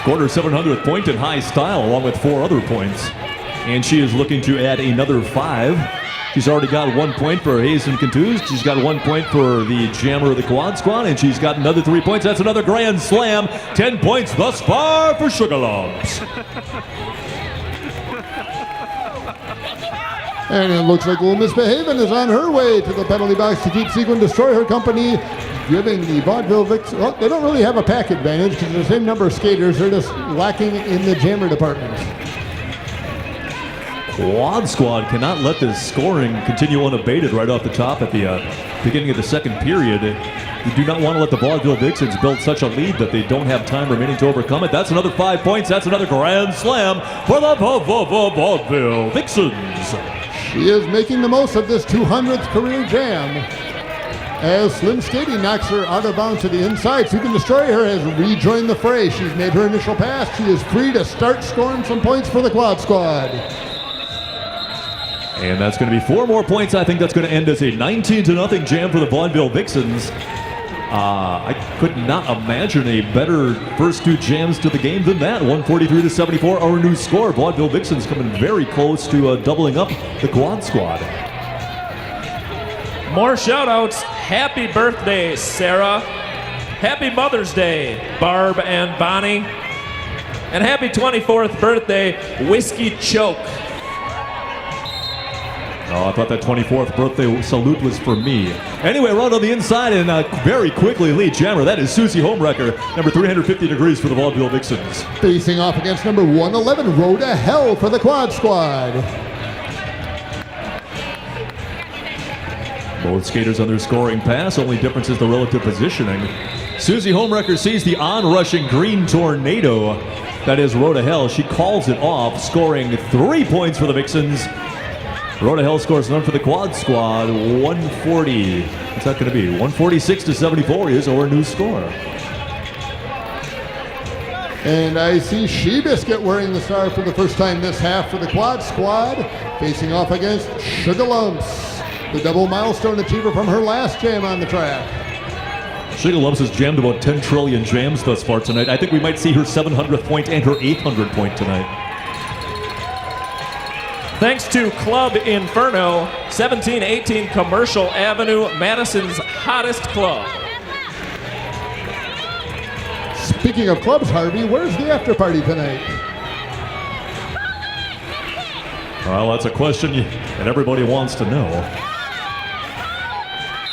Scored her 700th point in high style along with 4 other points. And she is looking to add another 5. She's already got 1 point for Hazen Contused. She's got 1 point for the jammer of the Quad Squad, and she's got another 3 points. That's another grand slam. 10 points thus far for Sugarlumps. And it looks like Little Miss Behaven is on her way to the penalty box to keep Sequin Destroy her company, giving the Vaudeville Vixens. Well, they don't really have a pack advantage because they're the same number of skaters. They're just lacking in the jammer department. Quad Squad cannot let this scoring continue unabated right off the top at the beginning of the second period. You do not want to let the Vaudeville Vixens build such a lead that they don't have time remaining to overcome it. That's another 5 points. That's another grand slam for the Vaudeville Vixens. She is making the most of this 200th career jam. As Slim Skady knocks her out of bounds to the inside, Sequin Destroyer has rejoined the fray. She's made her initial pass. She is free to start scoring some points for the Quad Squad. And that's going to be 4 more points. I think that's going to end as a 19-0 jam for the Vaudeville Vixens. I could not imagine a better first 2 jams to the game than that. 143-74, our new score. Vaudeville Vixens coming very close to doubling up the Quad Squad. More shout-outs. Happy birthday, Sarah. Happy Mother's Day, Barb and Bonnie. And happy 24th birthday, Whiskey Choke. Oh, I thought that 24th birthday salute was for me. Anyway, around on the inside and very quickly lead jammer. That is Susie Homewrecker, number 350 degrees for the Vaudeville Vixens. Facing off against number 111, Road to Hell for the Quad Squad. Both skaters on their scoring pass. Only difference is the relative positioning. Susie Homewrecker sees the on-rushing green tornado. That is Road to Hell. She calls it off, scoring 3 points for the Vixens. Road to Hell scores none for the Quad Squad. 140. What's that going to be? 146-74 is our new score. And I see She-Biscuit wearing the star for the first time this half for the Quad Squad, facing off against Sugarlumps, the double milestone achiever from her last jam on the track. Sugarlumps has jammed about 10 trillion jams thus far tonight. I think we might see her 700th point and her 800th point tonight. Thanks to Club Inferno, 1718 Commercial Avenue, Madison's hottest club. Speaking of clubs, Harvey, where's the after party tonight? Well, that's a question that everybody wants to know.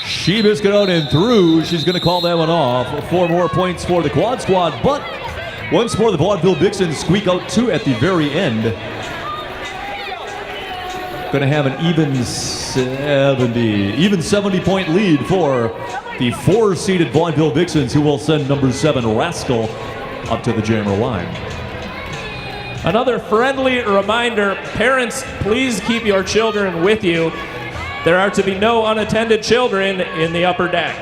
She-Biscuit out and through. She's going to call that one off. 4 more points for the Quad Squad, but once more the Vaudeville Vixens squeak out 2 at the very end. going to have an even 70-point lead for the 4-seeded Vaudeville Vixens, who will send number 7 Rascal up to the jammer line. Another friendly reminder, parents, please keep your children with you. There are to be no unattended children in the upper deck.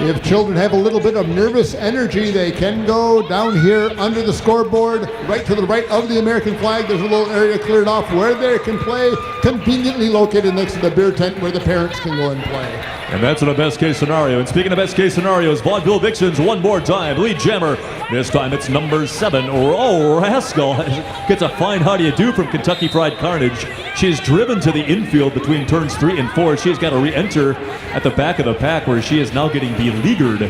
If children have a little bit of nervous energy, they can go down here under the scoreboard, right to the right of the American flag. There's a little area cleared off where they can play, conveniently located next to the beer tent where the parents can go and play. And that's in a best case scenario. And speaking of best case scenarios, Vaudeville Vixens one more time. Lead jammer. This time it's number 7, Rascal. Gets a fine how do you do from Kentucky Fried Carnage. She's driven to the infield between turns 3 and 4. She's got to re-enter at the back of the pack where she is now getting beleaguered.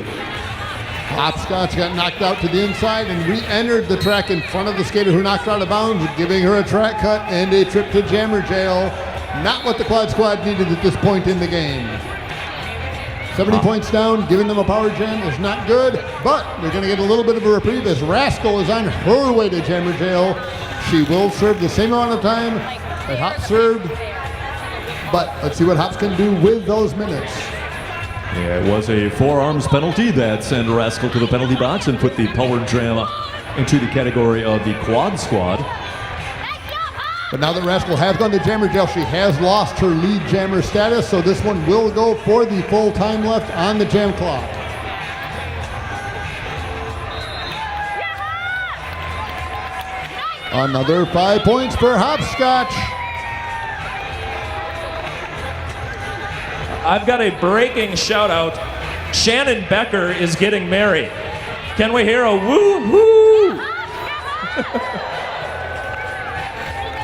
Hopscotch got knocked out to the inside and re-entered the track in front of the skater who knocked her out of bounds, giving her a track cut and a trip to jammer jail. Not what the Quad Squad needed at this point in the game. 70 points down, giving them a power jam is not good, but they're going to get a little bit of a reprieve as Rascal is on her way to jammer jail. She will serve the same amount of time that Hops served, but let's see what Hops can do with those minutes. Yeah, it was a forearms penalty that sent Rascal to the penalty box and put the power jam into the category of the Quad Squad. But now that Rascal has gone to jammer jail, she has lost her lead jammer status, so this one will go for the full time left on the jam clock. Another 5 points for Hopscotch. I've got a breaking shout out. Shannon Becker is getting married. Can we hear a woo-hoo?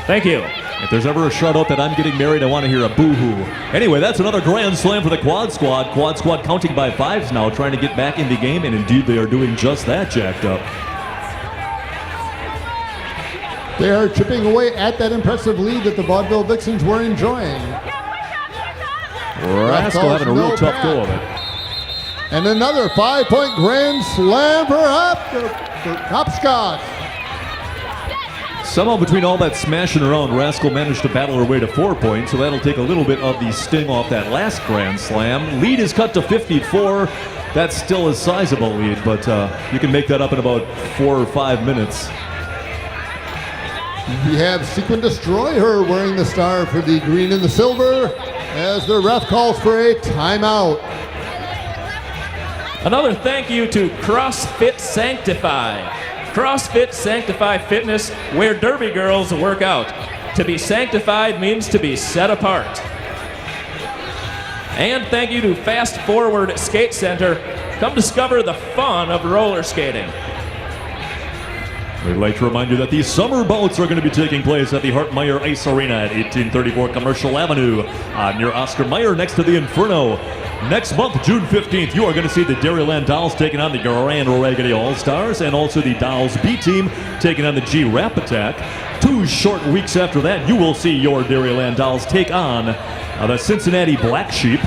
Thank you. If there's ever a shout-out that I'm getting married, I want to hear a boo-hoo. Anyway, that's another grand slam for the Quad Squad. Quad Squad counting by 5s now, trying to get back in the game, and indeed they are doing just that, jacked up. They are chipping away at that impressive lead that the Vaudeville Vixens were enjoying. Rascal having a real tough go of it. And another 5-point grand slam for Hopscotch. Somehow between all that smashing around, Rascal managed to battle her way to 4 points, so that'll take a little bit of the sting off that last grand slam. Lead is cut to 54. That's still a sizable lead, but you can make that up in about 4 or 5 minutes. We have Sequin Destroyer wearing the star for the green and the silver as the ref calls for a timeout. Another thank you to CrossFit Sanctify. CrossFit Sanctify Fitness, where Derby girls work out. To be sanctified means to be set apart. And thank you to Fast Forward Skate Center. Come discover the fun of roller skating. We'd like to remind you that the summer bouts are going to be taking place at the Hartmeyer Ice Arena at 1834 Commercial Avenue near Oscar Mayer next to the Inferno. Next month, June 15th, you are going to see the Dairyland Dolls taking on the Grand Raggedy All-Stars and also the Dolls B team taking on the G Rap Attack. 2 short weeks after that, you will see your Dairyland Dolls take on the Cincinnati Black Sheep,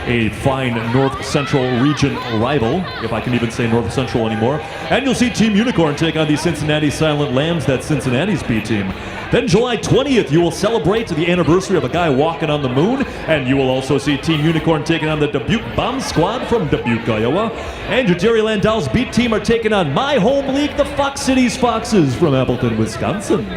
a fine North Central region rival, if I can even say North Central anymore. And you'll see Team Unicorn take on the Cincinnati Silent Lambs, that's Cincinnati's B team. Then July 20th, you will celebrate the anniversary of a guy walking on the moon, and you will also see Team Unicorn taking on the Dubuque Bomb Squad from Dubuque, Iowa. And your Dairyland Dolls B team are taking on my home league, the Fox Cities Foxes from Appleton, Wisconsin.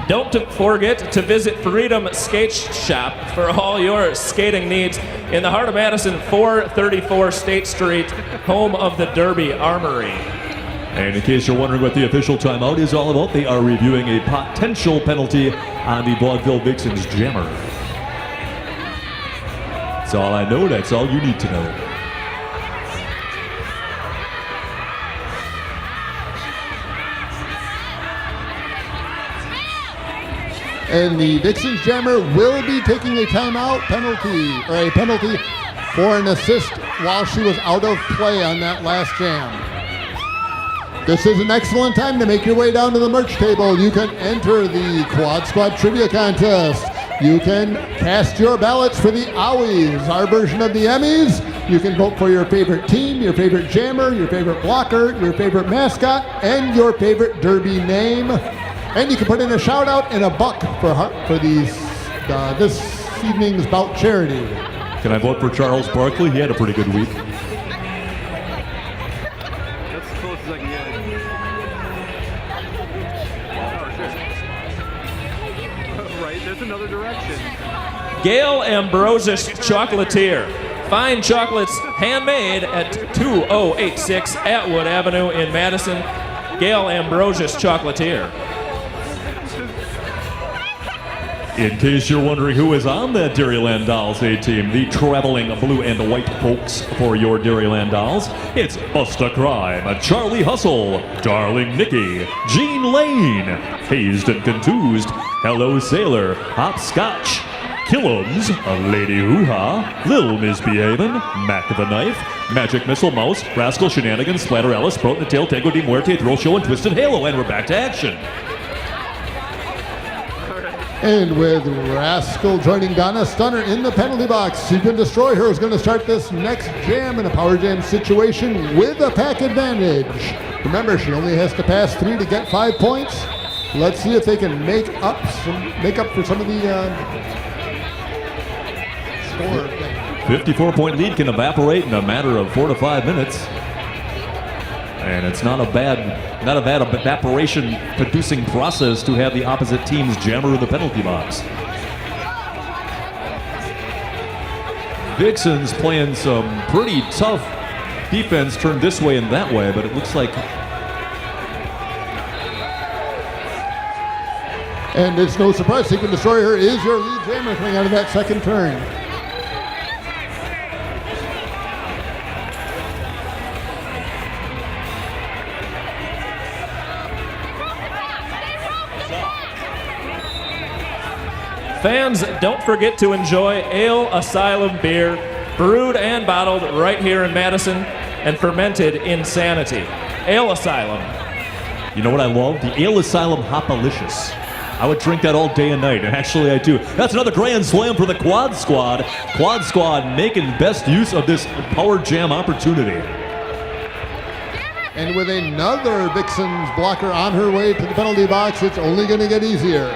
Don't forget to visit Freedom Skate Shop for all your skating needs in the heart of Madison, 434 State Street, home of the Derby Armory. And in case you're wondering what the official timeout is all about, they are reviewing a potential penalty on the Vaudeville Vixens jammer. That's all I know, that's all you need to know. And the Vixens jammer will be taking a timeout penalty, or a penalty for an assist while she was out of play on that last jam. This is an excellent time to make your way down to the merch table. You can enter the Quad Squad Trivia Contest. You can cast your ballots for the Owies, our version of the Emmys, You can vote for your favorite team, your favorite jammer, your favorite blocker, your favorite mascot, and your favorite derby name. And you can put in a shout out and a buck for this evening's bout charity. Can I vote for Charles Barkley? He had a pretty good week. That's as close as I can get. Oh, shit. Right, there's another direction. Gail Ambrosius Chocolatier. Fine chocolates handmade at 2086 Atwood Avenue in Madison. Gail Ambrosius Chocolatier. In case you're wondering who is on that Dairyland Dolls A team, the traveling blue and white folks for your Dairyland Dolls, it's Busta Crime, Charlie Hustle, Darling Nikki, Jean Lane, Hazed and Contused, Hello Sailor, Hopscotch, Killums, Lady Hoo-Ha, Lil Misbehavin', Mac the Knife, Magic Missile Mouse, Rascal Shenanigans, Splatter Alice, Prote in the Tail, Tango de Muerte, Thrill Show, and Twisted Halo, and we're back to action. And with Rascal joining Donna Stunner in the penalty box, Seek and Destroy Her is going to start this next jam in a power jam situation with a pack advantage. Remember, she only has to pass 3 to get 5 points. Let's see if they can make up for some of the score. 54-point lead can evaporate in a matter of 4 to 5 minutes. And it's not a bad evaporation producing process to have the opposite team's jammer in the penalty box. Vixens playing some pretty tough defense, turned this way and that way, but it looks like... And it's no surprise, Seek and Destroy Her is your lead jammer coming out of that second turn. Fans, don't forget to enjoy Ale Asylum beer, brewed and bottled right here in Madison and fermented Insanity. Ale Asylum. You know what I love? The Ale Asylum Hopalicious. I would drink that all day and night, and actually I do. That's another grand slam for the Quad Squad. Quad Squad making best use of this power jam opportunity. And with another Vixens blocker on her way to the penalty box, it's only going to get easier.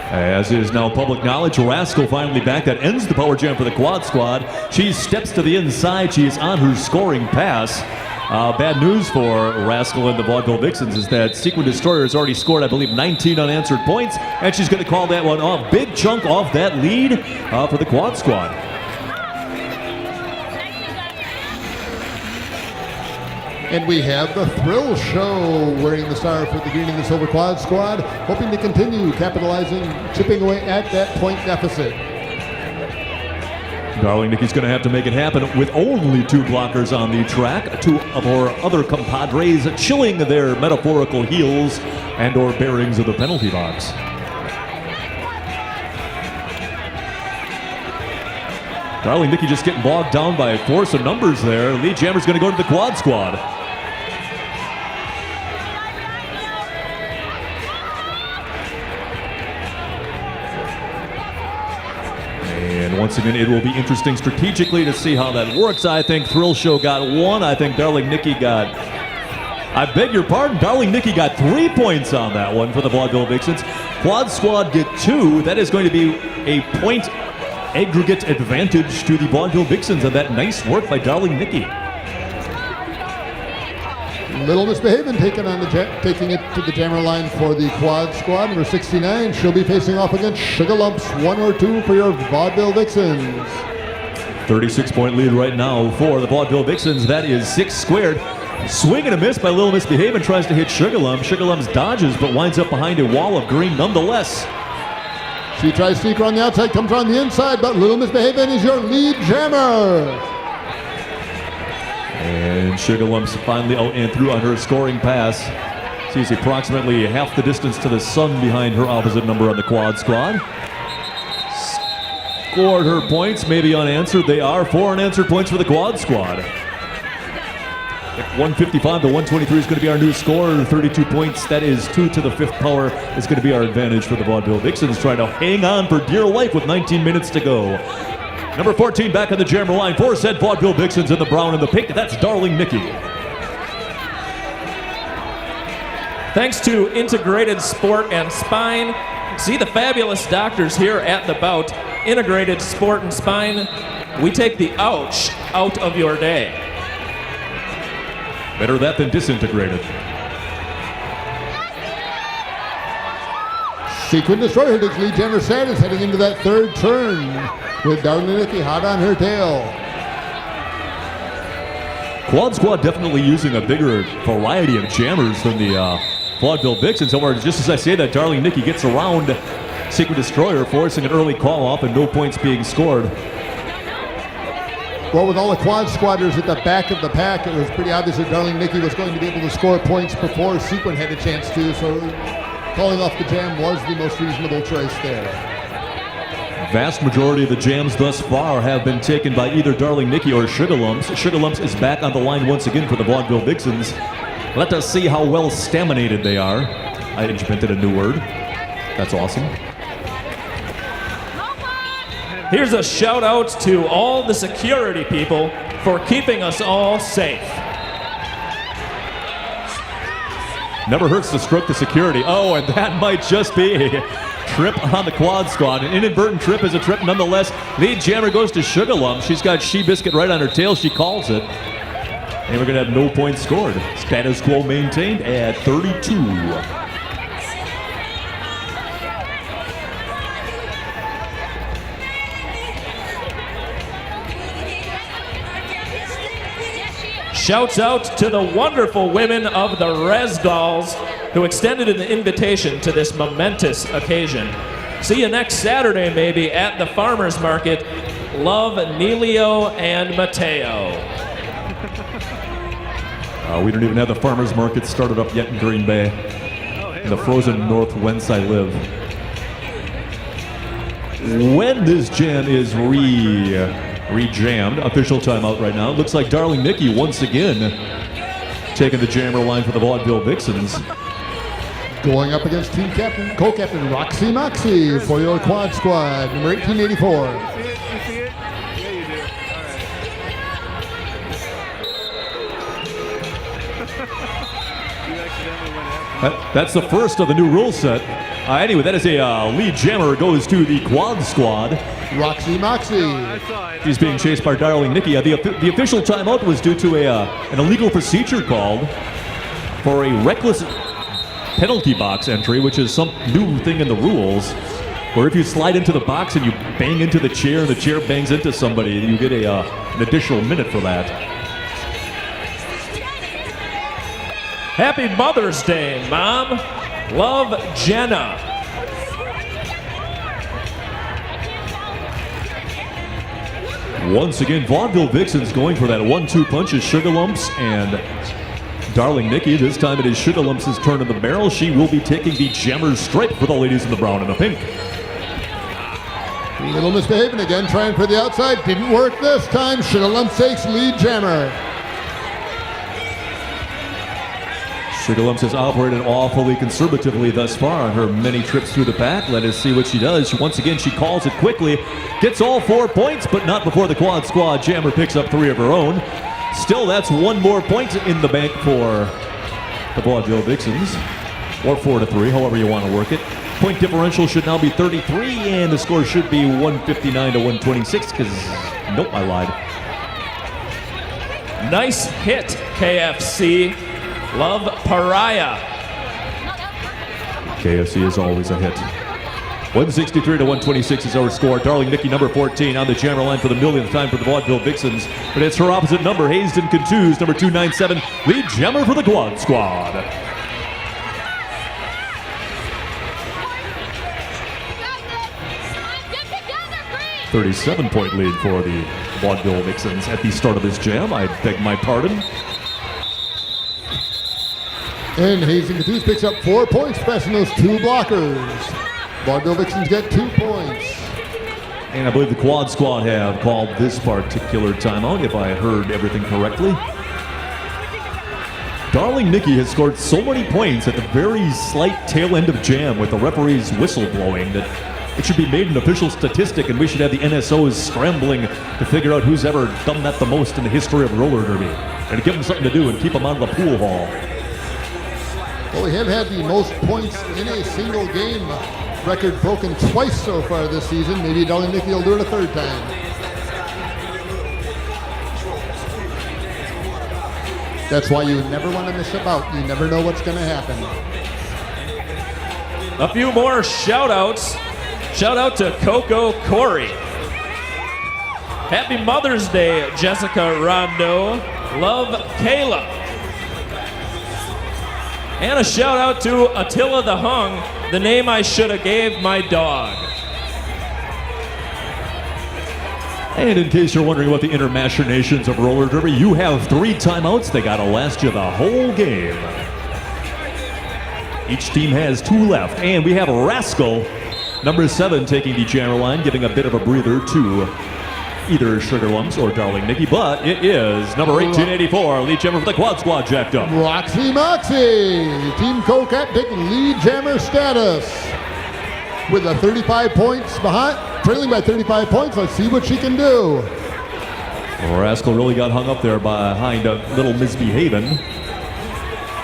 As is now public knowledge, Rascal finally back. That ends the power jam for the Quad Squad. She steps to the inside. She is on her scoring pass. Bad news for Rascal and the Vaudeville Vixens is that Sequin Destroyer has already scored, I believe, 19 unanswered points, and she's going to call that one off. Big chunk off that lead for the Quad Squad. And we have the Thrill Show wearing the star for the green and the silver Quad Squad, hoping to continue capitalizing, chipping away at that point deficit. Darling Nikki's going to have to make it happen with only 2 blockers on the track. 2 of our other compadres chilling their metaphorical heels and or bearings of the penalty box. Darling Nikki just getting bogged down by a force of numbers there. Lead jammer's going to go to the Quad Squad. And once again, it will be interesting strategically to see how that works. I think Thrill Show got 1. I think Darling Nikki got... I beg your pardon, Darling Nikki got 3 points on that one for the Vaudeville Vixens. Quad Squad get 2. That is going to be a point aggregate advantage to the Vaudeville Vixens, and that nice work by Darling Nikki. Little Misbehavin' taking it to the jammer line for the Quad Squad, number 69. She'll be facing off against Sugar Lumps, 1 or 2 for your Vaudeville Vixens. 36-point lead right now for the Vaudeville Vixens. That is 6 squared. Swing and a miss by Little Misbehavin', tries to hit Sugar Lumps. Sugar Lumps dodges, but winds up behind a wall of green nonetheless. She tries to sneak around the outside, comes around the inside, but Little Misbehavin' is your lead jammer. And Sugar Lumps finally out and through on her scoring pass. She's approximately half the distance to the sun behind her opposite number on the Quad Squad. Scored her points, maybe unanswered. They are 4 unanswered points for the Quad Squad. 155 to 123 is going to be our new score. 32 points, that is 2 to the 5th power, is going to be our advantage for the Vaudeville Vixens, trying to hang on for dear life with 19 minutes to go. Number 14 back on the jammer line for said Vaudeville Vixens in the brown and the pink. That's Darling Nikki. Thanks to Integrated Sport and Spine. See the fabulous doctors here at the bout. Integrated Sport and Spine. We take the ouch out of your day. Better that than disintegrated. Sequin Destroyer digs lead jammer Sanders heading into that third turn with Darling Nikki hot on her tail. Quad Squad definitely using a bigger variety of jammers than the Vaudeville Vixens. However, just as I say that, Darling Nikki gets around Sequin Destroyer, forcing an early call off and no points being scored. Well, with all the quad squatters at the back of the pack, it was pretty obvious that Darling Nikki was going to be able to score points before Sequin had a chance to, so calling off the jam was the most reasonable choice there. Vast majority of the jams thus far have been taken by either Darling Nikki or Sugarlumps. Sugarlumps is back on the line once again for the Vaudeville Vixens. Let us see how well staminated they are. I invented a new word. That's awesome. Here's a shout out to all the security people for keeping us all safe. Never hurts to stroke the security. Oh, and that might just be a trip on the Quad Squad. An inadvertent trip is a trip nonetheless. Lead jammer goes to Sugarlump. She's got She Biscuit right on her tail. She calls it. And we're going to have no points scored. Status quo maintained at 32. Shouts out to the wonderful women of the Resdolls who extended an invitation to this momentous occasion. See you next Saturday, maybe, at the farmers market. Love, Nelio and Mateo. We don't even have the farmers market started up yet in Green Bay, in the frozen north whence I live. When this jam is re-jammed, official timeout right now. It looks like Darling Nikki once again taking the jammer line for the Vaudeville Vixens. Going up against team captain, co-captain Roxy Moxie for your Quad Squad, number 1884. You see it? Yeah, you do. All right. You accidentally went after. That's the first of the new rule set. Anyway, that is a lead jammer goes to the Quad Squad. Roxy Moxie. I saw it. She's being chased by Darling Nikki. The official timeout was due to an illegal procedure called for a reckless penalty box entry, which is some new thing in the rules, where if you slide into the box and you bang into the chair and the chair bangs into somebody, you get an additional minute for that. Happy Mother's Day, Mom. Love, Jenna. Once again, Vaudeville Vixens going for that 1-2 punch as Sugarlumps and Darling Nikki. This time it is Sugarlumps' turn in the barrel. She will be taking the jammer's stripe for the ladies in the brown and the pink. Little misbehaving again, trying for the outside. Didn't work this time. Sugarlumps takes lead jammer. Sugarlumps has operated awfully conservatively thus far on her many trips through the pack. Let us see what she does. Once again, she calls it quickly. Gets all 4 points, but not before the Quad Squad jammer picks up 3 of her own. Still, that's 1 more point in the bank for the Vaudeville Vixens. Or 4-3, however you want to work it. Point differential should now be 33, and the score should be 159 to 126, because, nope, I lied. Nice hit, KFC. Love, Pariah. KFC is always a hit. 163 to 126 is our score. Darling Nikki, number 14, on the jammer line for the millionth time for the Vaudeville Vixens. But it's her opposite number, Hazen Contus, number 297, lead jammer for the Quad Squad. A 37-point lead for the Vaudeville Vixens at the start of this jam. I beg my pardon. And Hazen Contus picks up 4 points, passing those 2 blockers. Vaudeville Vixens get 2 points. And I believe the Quad Squad have called this particular timeout, if I heard everything correctly. Darling Nikki has scored so many points at the very slight tail end of jam with the referee's whistle blowing that It should be made an official statistic, and we should have the NSOs scrambling to figure out who's ever done that the most in the history of roller derby, and to give them something to do and keep them out of the pool hall. Well, we have had the most points in a single game record broken twice so far this season. Maybe Dolly Nicky will do it a third time. That's why you never want to miss a bout. You never know what's going to happen. A few more shout-outs. Shout out to Coco Corey. Happy Mother's Day, Jessica Rondo. Love, Kayla. And a shout out to Attila the Hung, the name I should have gave my dog. And in case you're wondering what the inner machinations of roller derby, you have 3 timeouts. They gotta last you the whole game. Each team has 2 left, and we have Rascal, number 7, taking the jammer line, giving a bit of a breather to either Sugar Lumps or Darling Nikki, but it is number 1884, lead jammer for the Quad Squad, jacked up. Roxy Moxie, Team Cocat taking lead jammer status with a 35 points behind, trailing by 35 points. Let's see what she can do. Rascal really got hung up there behind a little misbehaving.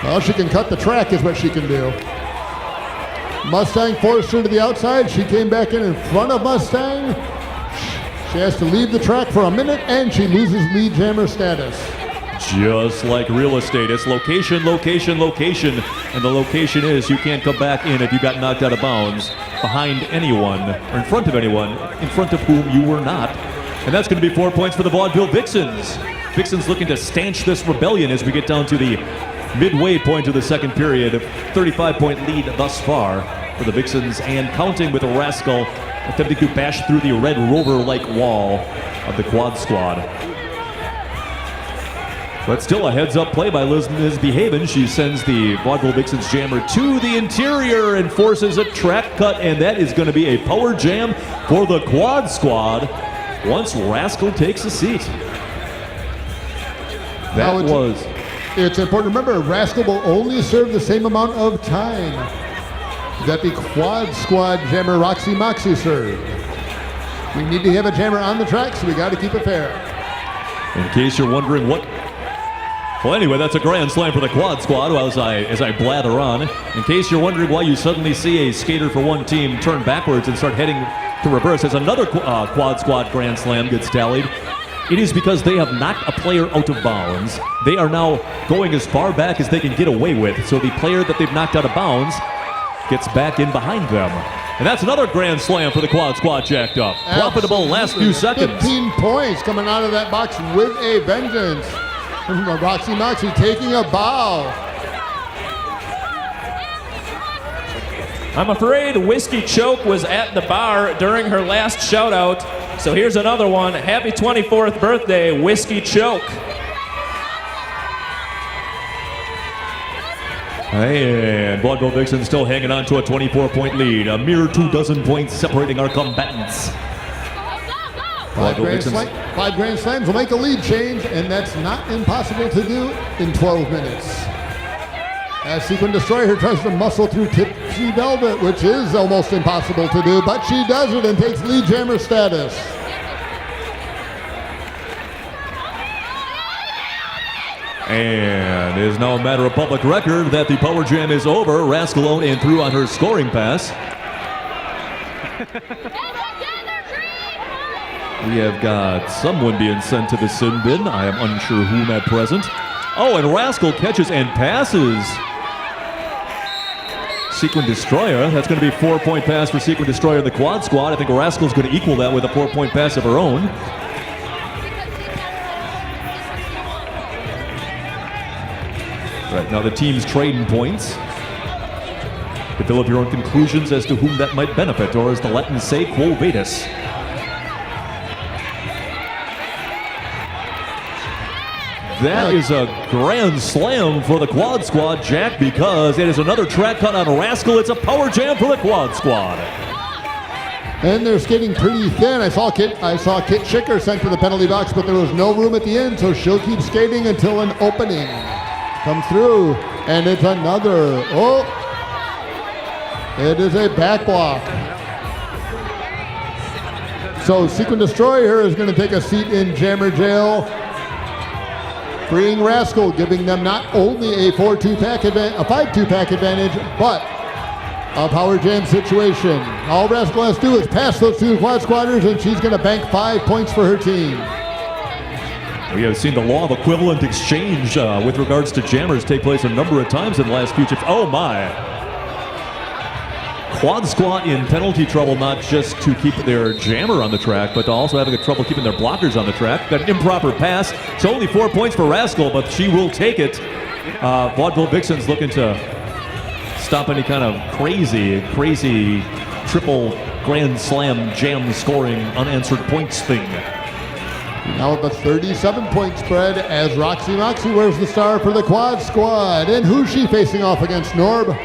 Well, she can cut the track is what she can do. Mustang forced her to the outside. She came back in front of Mustang. She has to leave the track for a minute, and she loses lead jammer status. Just like real estate, it's location, location, location. And the location is you can't come back in if you got knocked out of bounds behind anyone, or in front of anyone, in front of whom you were not. And that's going to be 4 points for the Vaudeville Vixens. Vixens looking to stanch this rebellion as we get down to the midway point of the second period. A 35-point lead thus far for the Vixens, and counting with a Rascal attempting to bash through the Red Rover-like wall of the Quad Squad. But still a heads-up play by Liz Misbehavin'. She sends the Vaudeville Vixens jammer to the interior and forces a track cut, and that is going to be a power jam for the Quad Squad once Rascal takes a seat. It's important to remember, Rascal will only serve the same amount of time that the Quad Squad jammer Roxy Moxie served. We need to have a jammer on the track, so we got to keep it fair. In case you're wondering what... Well, anyway, that's a grand slam for the Quad Squad as I blather on. In case you're wondering why you suddenly see a skater for one team turn backwards and start heading to reverse as another Quad Squad grand slam gets tallied, it is because they have knocked a player out of bounds. They are now going as far back as they can get away with, so the player that they've knocked out of bounds gets back in behind them. And that's another grand slam for the Quad Squad, jacked up. Profitable last few seconds. 15 points coming out of that box with a vengeance. Roxy Moxie taking a bow. I'm afraid Whiskey Choke was at the bar during her last shout out. So here's another one. Happy 24th birthday, Whiskey Choke. And Vaudeville Vixen still hanging on to a 24-point lead. A mere 24 points separating our combatants. Five grand slams will make a lead change, and that's not impossible to do in 12 minutes. As Sequin Destroyer tries to muscle through Tipsy Velvet, which is almost impossible to do, but she does it and takes lead jammer status. And it is now a matter of public record that the power jam is over. Rascal out and through on her scoring pass. We have got someone being sent to the sin bin. I am unsure whom at present. Oh, and Rascal catches and passes. Sequin Destroyer, that's going to be a 4-point pass for Sequin Destroyer in the Quad Squad. I think Rascal's going to equal that with a 4-point pass of her own. Right, now the team's trading points. Develop your own conclusions as to whom that might benefit, or as the Latins say, quo vadis. That is a grand slam for the Quad Squad, Jack, because it is another track cut on Rascal. It's a power jam for the Quad Squad. And they're skating pretty thin. I saw Kit Schicker sent to the penalty box, but there was no room at the end, so she'll keep skating until an opening comes through. And it's another, it is a back block. So Sequin Destroyer is going to take a seat in Jammer Jail, freeing Rascal, giving them not only a 4-2 pack advantage, a 5-2 pack advantage, but a power jam situation. All Rascal has to do is pass those two quad squatters, and she's going to bank 5 points for her team. We have seen the law of equivalent exchange with regards to jammers take place a number of times in the last few chips. Oh my! Quad squat in penalty trouble, not just to keep their jammer on the track, but also having trouble keeping their blockers on the track. Got an improper pass. It's only 4 points for Rascal, but she will take it. Vaudeville Vixens looking to stop any kind of crazy triple grand slam jam scoring unanswered points thing. Now the 37-point spread as Roxy Moxie wears the star for the quad squad. And who's she facing off against, Norb?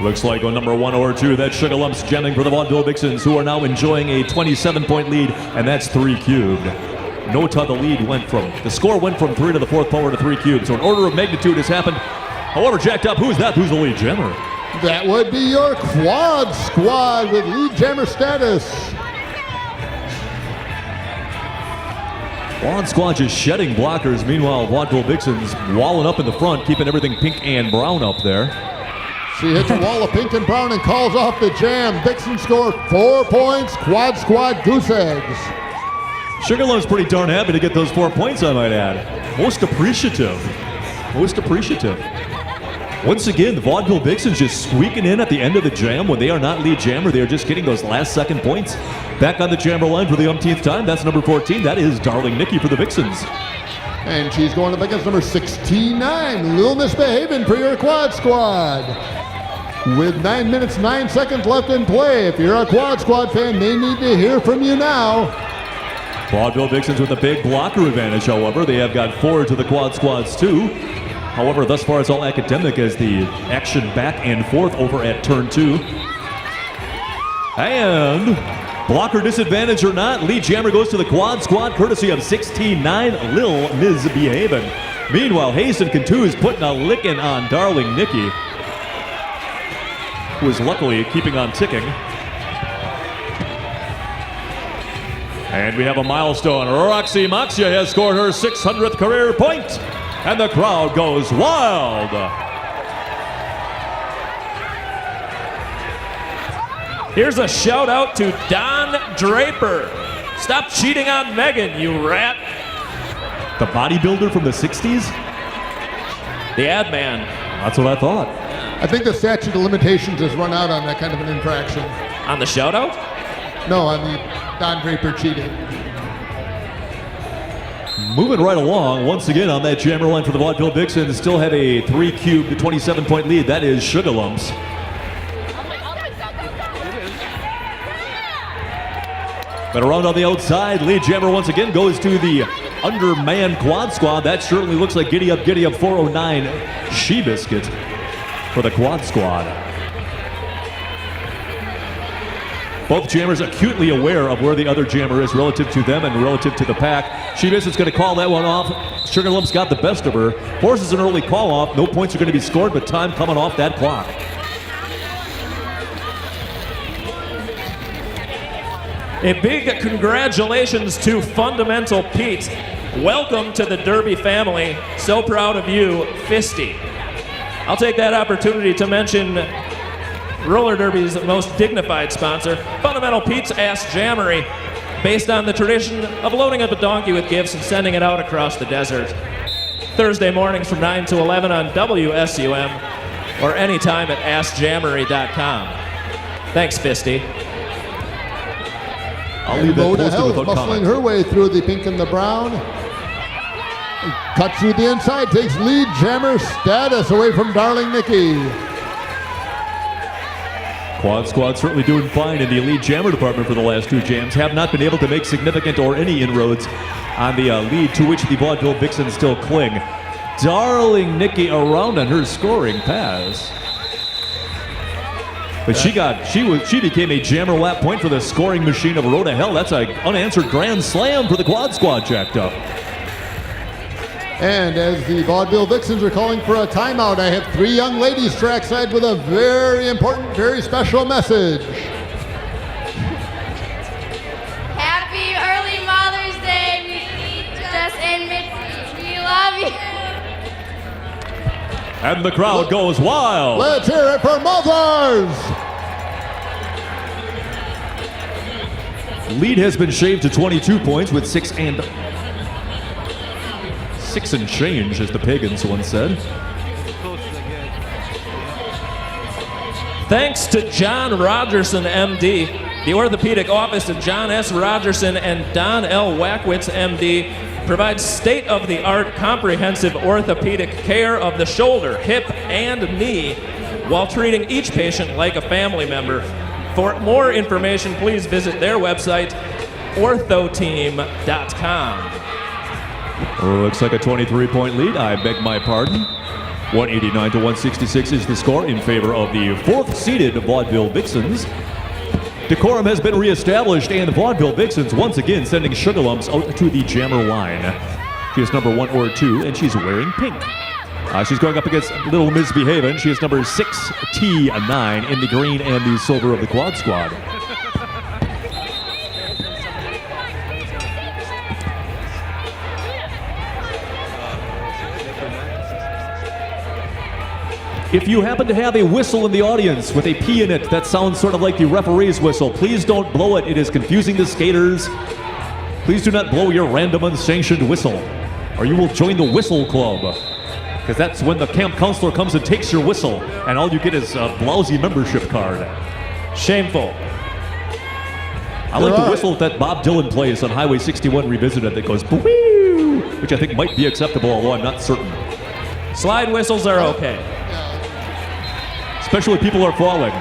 Looks like on number 1 or 2, that's Sugar Lumps jamming for the Vaudeville Vixens, who are now enjoying a 27-point lead, and that's 3 cubed. Nota, the score went from 3 to the 4th power to 3 cubed, so an order of magnitude has happened. However, jacked up, who's that? Who's the lead jammer? That would be your quad squad with lead jammer status. Quad squad just shedding blockers. Meanwhile, Vaudeville Vixens walling up in the front, keeping everything pink and brown up there. She hits a wall of pink and brown and calls off the jam. Vixen score 4 points. Quad squad goose eggs. Sugar Lumps pretty darn happy to get those 4 points, I might add. Most appreciative. Once again, the Vaudeville Vixens just squeaking in at the end of the jam when they are not lead jammer. They are just getting those last second points. Back on the jammer line for the umpteenth time. That's number 14. That is Darling Nikki for the Vixens. And she's going up against number 69, Lil Misbehavin' for your quad squad. With 9 minutes, 9 seconds left in play. If you're a quad squad fan, they need to hear from you now. Vaudeville Vixens with a big blocker advantage, however. They have got 4 to the quad squad's 2. However, thus far it's all academic as the action back and forth over at turn 2. And blocker disadvantage or not, lead jammer goes to the quad squad courtesy of 16-9 Lil Misbehavin'. Meanwhile, Hasten Cantu is putting a licking on Darling Nikki, who is luckily keeping on ticking. And we have a milestone. Roxy Moxie has scored her 600th career point. And the crowd goes wild. Here's a shout out to Don Draper. Stop cheating on Megan, you rat. The bodybuilder from the 60s? The ad man. That's what I thought. I think the statute of limitations has run out on that kind of an infraction. On the shout out? No, on the Don Draper cheating. Moving right along, once again on that jammer line for the Vaudeville Vixens, still have a 3 cube to 27-point lead. That is Sugar Lumps. But around on the outside, lead jammer once again goes to the undermanned quad squad. That certainly looks like giddy up 409 She Biscuit for the quad squad. Both jammers acutely aware of where the other jammer is relative to them and relative to the pack. She Biscuit's going to call that one off. Sugar Lumps got the best of her. Forces an early call off. No points are going to be scored, but time coming off that clock. A big congratulations to Fundamental Pete. Welcome to the Derby family. So proud of you, Fisty. I'll take that opportunity to mention Roller Derby's most dignified sponsor, Fundamental Pete's Ass Jammery, based on the tradition of loading up a donkey with gifts and sending it out across the desert. Thursday mornings from 9 to 11 on WSUM or anytime at AskJammery.com. Thanks, Fisty. I'll leave that Rhoda posted Hell without muscling comment. her way through the pink and the brown. Cuts through the inside, takes lead jammer status away from Darling Nikki. Quad squad certainly doing fine in the lead jammer department for the last 2 jams. Have not been able to make significant or any inroads on the lead to which the Vaudeville Vixens still cling. Darling Nikki around on her scoring pass. But she became a jammer lap point for the scoring machine of Rhoda Hell. That's an unanswered grand slam for the quad squad jacked up. And as the Vaudeville Vixens are calling for a timeout, I have 3 young ladies trackside with a very important, very special message. And the crowd goes wild. Let's hear it for Mothers! Lead has been shaved to 22 points with 6 and change, as the pagans once said. Thanks to John Rogerson, MD, the orthopedic office of John S. Rogerson and Don L. Wackwitz, MD, provides state-of-the-art comprehensive orthopedic care of the shoulder, hip, and knee while treating each patient like a family member. For more information, please visit their website, orthoteam.com. Looks like a 23-point lead. I beg my pardon. 189 to 166 is the score in favor of the 4th-seeded Vaudeville Vixens. Decorum has been reestablished, and the Vaudeville Vixens once again sending Sugarlumps out to the jammer line. She is number 1 or 2, and she's wearing pink. She's going up against Little Miss Behavin'. She is number 6T9 in the green and the silver of the Quad Squad. If you happen to have a whistle in the audience with a P in it that sounds sort of like the referee's whistle, please don't blow it. It is confusing the skaters. Please do not blow your random unsanctioned whistle, or you will join the whistle club. Because that's when the camp counselor comes and takes your whistle, and all you get is a blousy membership card. Shameful. I like the whistle that Bob Dylan plays on Highway 61 Revisited that goes boo, which I think might be acceptable, although I'm not certain. Slide whistles are okay. Especially when people are falling.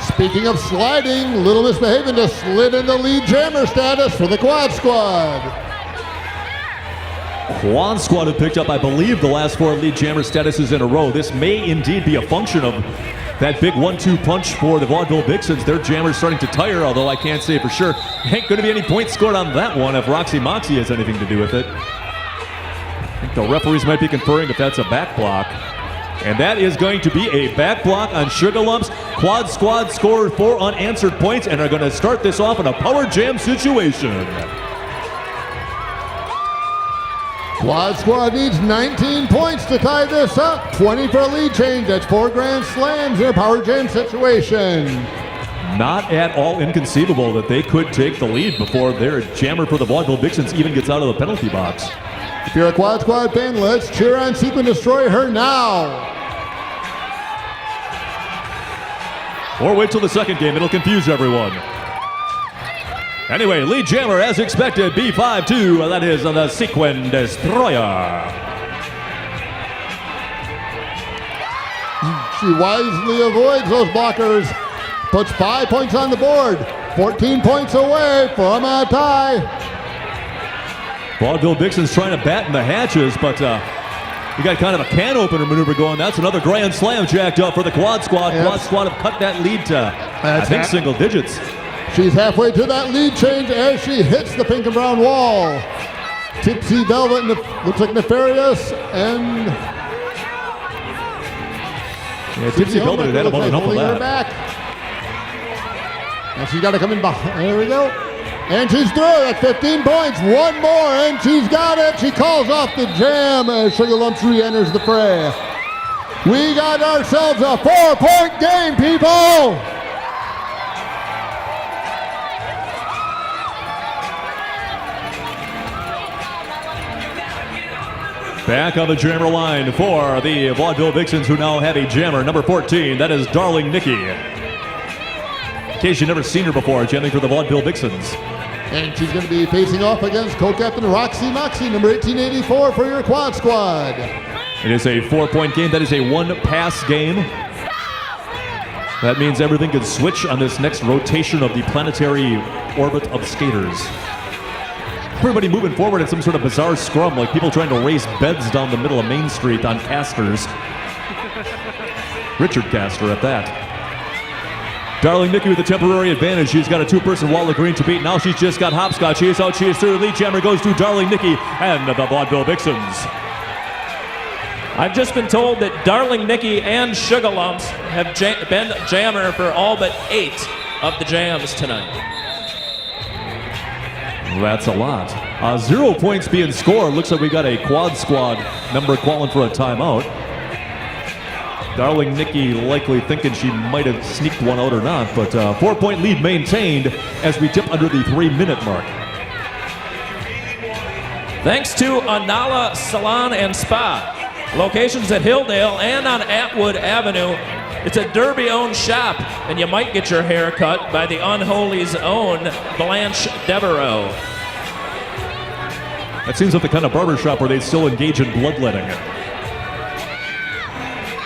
Speaking of sliding, Little Miss Behavin' just slid into lead jammer status for the Quad Squad. Quad Squad have picked up, I believe, the last 4 lead jammer statuses in a row. This may indeed be a function of that big 1-2 punch for the Vaudeville Vixens. Their jammer's starting to tire, although I can't say for sure. Ain't going to be any points scored on that one if Roxy Moxie has anything to do with it. I think the referees might be conferring if that's a back block. And that is going to be a back block on Sugarlumps. Quad Squad scored 4 unanswered points and are going to start this off in a power jam situation. Quad Squad needs 19 points to tie this up. 20 for a lead change. That's 4 grand slams in a power jam situation. Not at all inconceivable that they could take the lead before their jammer for the Vaudeville Vixens even gets out of the penalty box. If you're a Quad Squad fan, let's cheer on Sequin Destroy her now. Or wait till the second game, it'll confuse everyone. Anyway, lead jammer as expected, B5-2, that is the Sequin Destroyer. She wisely avoids those blockers, puts 5 points on the board, 14 points away from a tie. Vaudeville Vixens trying to batten the hatches, but you got kind of a can opener maneuver going. That's another grand slam jacked up for the Quad Squad. Yes. Quad Squad have cut that lead to, I think, single digits. She's halfway to that lead change as she hits the pink and brown wall. Tipsy Velvet looks like Nefarious and... Yeah, Tipsy Velvet had about enough of that. Back. And she's got to come in behind. There we go. And she's through at 15 points. One more, and she's got it. She calls off the jam as Sugarlumps re-enters the fray. We got ourselves a 4-point game, people! Back on the jammer line for the Vaudeville Vixens, who now have a jammer, number 14. That is Darling Nikki. In case you've never seen her before, jamming for the Vaudeville Vixens. And she's going to be facing off against co-captain Roxy Moxie, number 1884 for your Quad Squad. It is a 4-point game. That is a 1-pass game. That means everything can switch on this next rotation of the planetary orbit of skaters. Everybody moving forward in some sort of bizarre scrum, like people trying to raise beds down the middle of Main Street on casters. Richard Castor at that. Darling Nikki with a temporary advantage. She's got a 2-person wall of green to beat. Now she's just got hopscotch. She is out. She is through. Lead jammer goes to Darling Nikki and the Vaudeville Vixens. I've just been told that Darling Nikki and Sugarlumps have been jammer for all but 8 of the jams tonight. That's a lot. 0 points being scored. Looks like we got a Quad Squad member calling for a timeout. Darling Nikki likely thinking she might have sneaked one out or not, but 4-point lead maintained as we tip under the 3-minute mark. Thanks to Anala Salon and Spa. Locations at Hilldale and on Atwood Avenue. It's a Derby-owned shop, and you might get your hair cut by the Unholy's own Blanche Devereaux. That seems like the kind of barbershop where they'd still engage in bloodletting.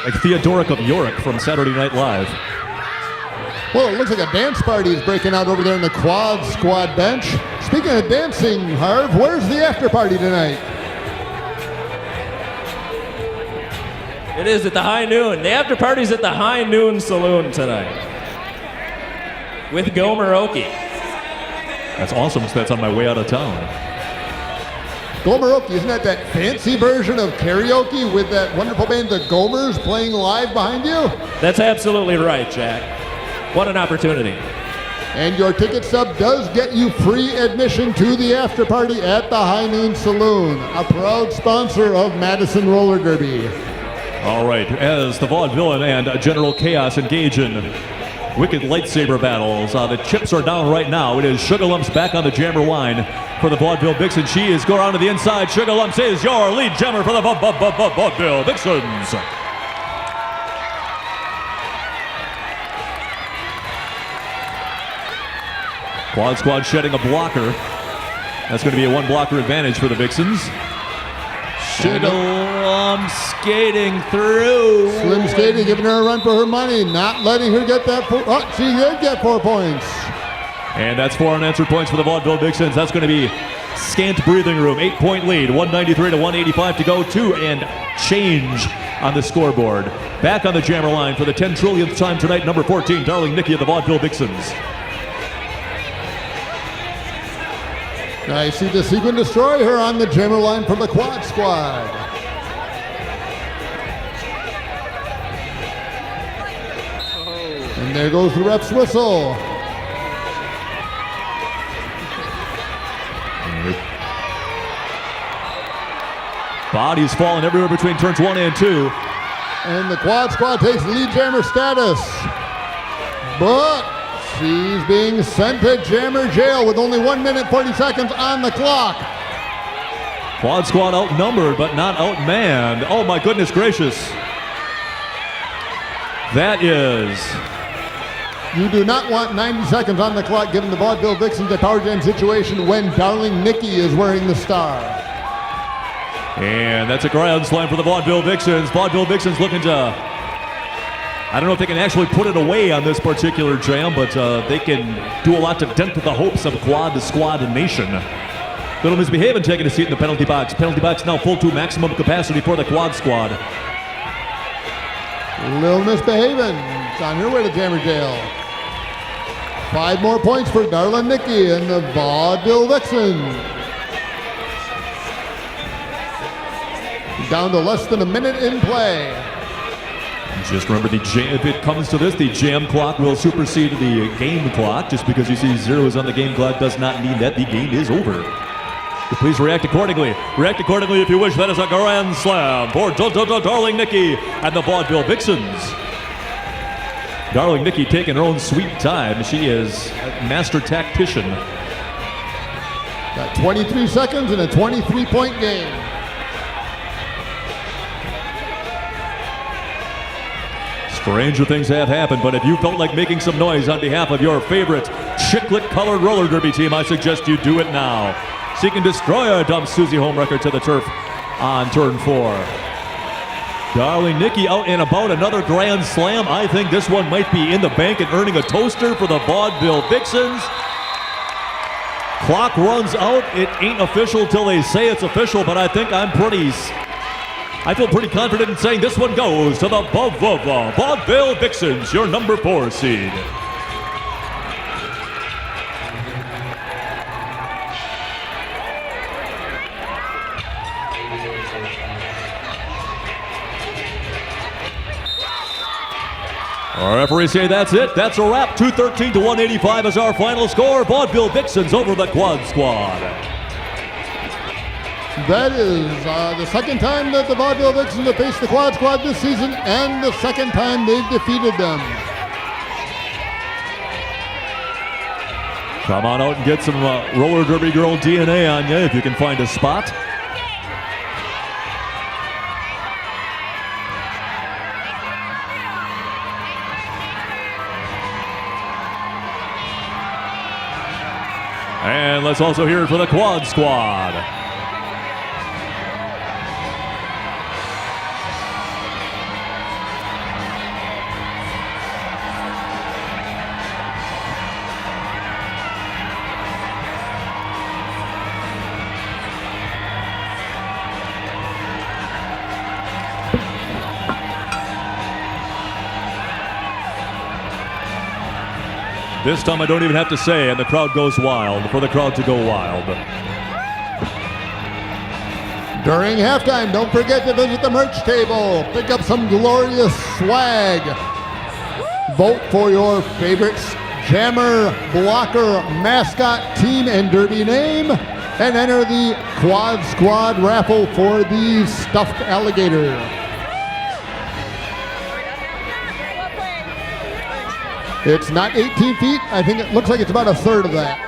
Like Theodoric of Yorick from Saturday Night Live. Well, it looks like a dance party is breaking out over there in the quad squad bench. Speaking of dancing, Harv, where's the after party tonight? It is at the High Noon. The after party's at the High Noon Saloon tonight with Gomoroki. That's awesome, so that's on my way out of town. Gomoroki, isn't that fancy version of karaoke with that wonderful band, the Gomers, playing live behind you? That's absolutely right, Jack. What an opportunity. And your ticket stub does get you free admission to the after party at the High Noon Saloon, a proud sponsor of Madison Roller Derby. All right, as the Vaudevillain and General Chaos engage in wicked lightsaber battles, the chips are down right now. It is Sugar Lumps back on the jammer line for the Vaudeville Vixens. She is going around to the inside. Sugar Lumps is your lead jammer for the Vaudeville Vixens. Quad Squad shedding a blocker. That's going to be a one blocker advantage for the Vixens. Sugar Lumps skating through. Slim Skating giving her a run for her money, not letting her get that. She did get 4 points. And that's 4 unanswered points for the Vaudeville Vixens. That's going to be scant breathing room. 8-point lead, 193 to 185 to go. 2 and change on the scoreboard. Back on the jammer line for the 10 trillionth time tonight, number 14, Darling Nikki of the Vaudeville Vixens. I see the Sequin destroy her on the jammer line from the Quad Squad. And there goes the ref's whistle. Bodies falling everywhere between turns 1 and 2. And the Quad Squad takes lead jammer status. But she's being sent to jammer jail with only 1 minute 40 seconds on the clock. Quad Squad outnumbered but not outmanned. Oh my goodness gracious. That is... You do not want 90 seconds on the clock giving the Vaudeville Vixens a power jam situation when Darling Nikki is wearing the star. And that's a grand slam for the Vaudeville Vixens. Vaudeville Vixens looking to... I don't know if they can actually put it away on this particular jam, but they can do a lot to dent the hopes of Quad Squad Nation. Little misbehaving taking a seat in the penalty box. Penalty box now full to maximum capacity for the Quad Squad. Little misbehaving. It's on her way to jammer jail. 5 more points for Darling Nikki and the Vaudeville Vixens. Down to less than a minute in play. Just remember, if it comes to this, the jam clock will supersede the game clock. Just because you see zeros on the game clock does not mean that the game is over. So please react accordingly. React accordingly if you wish. That is a grand slam for Darling Nikki and the Vaudeville Vixens. Darling Nikki taking her own sweet time. She is a master tactician. Got 23 seconds and a 23-point game. Stranger things have happened, but if you felt like making some noise on behalf of your favorite chiclet-colored roller derby team, I suggest you do it now. Seek and destroy a dump Susie home record to the turf on turn 4. Darling Nikki out and about, another grand slam. I think this one might be in the bank and earning a toaster for the Vaudeville Vixens. Clock runs out. It ain't official till they say it's official, but I think I feel pretty confident in saying this one goes to the Vaudeville Vixens, your number 4 seed. Our referees say that's it. That's a wrap. 213 to 185 is our final score. Vaudeville Vixens over the Quad Squad. That is the second time that the Vaudeville Vixens have faced the Quad Squad this season, and the second time they've defeated them. Come on out and get some roller derby girl DNA on you if you can find a spot. And let's also hear it for the Quad Squad. This time I don't even have to say, and the crowd goes wild, for the crowd to go wild. During halftime, don't forget to visit the merch table. Pick up some glorious swag. Vote for your favorite jammer, blocker, mascot, team, and derby name. And enter the Quad Squad raffle for the stuffed alligator. It's not 18 feet. I think it looks like it's about a third of that.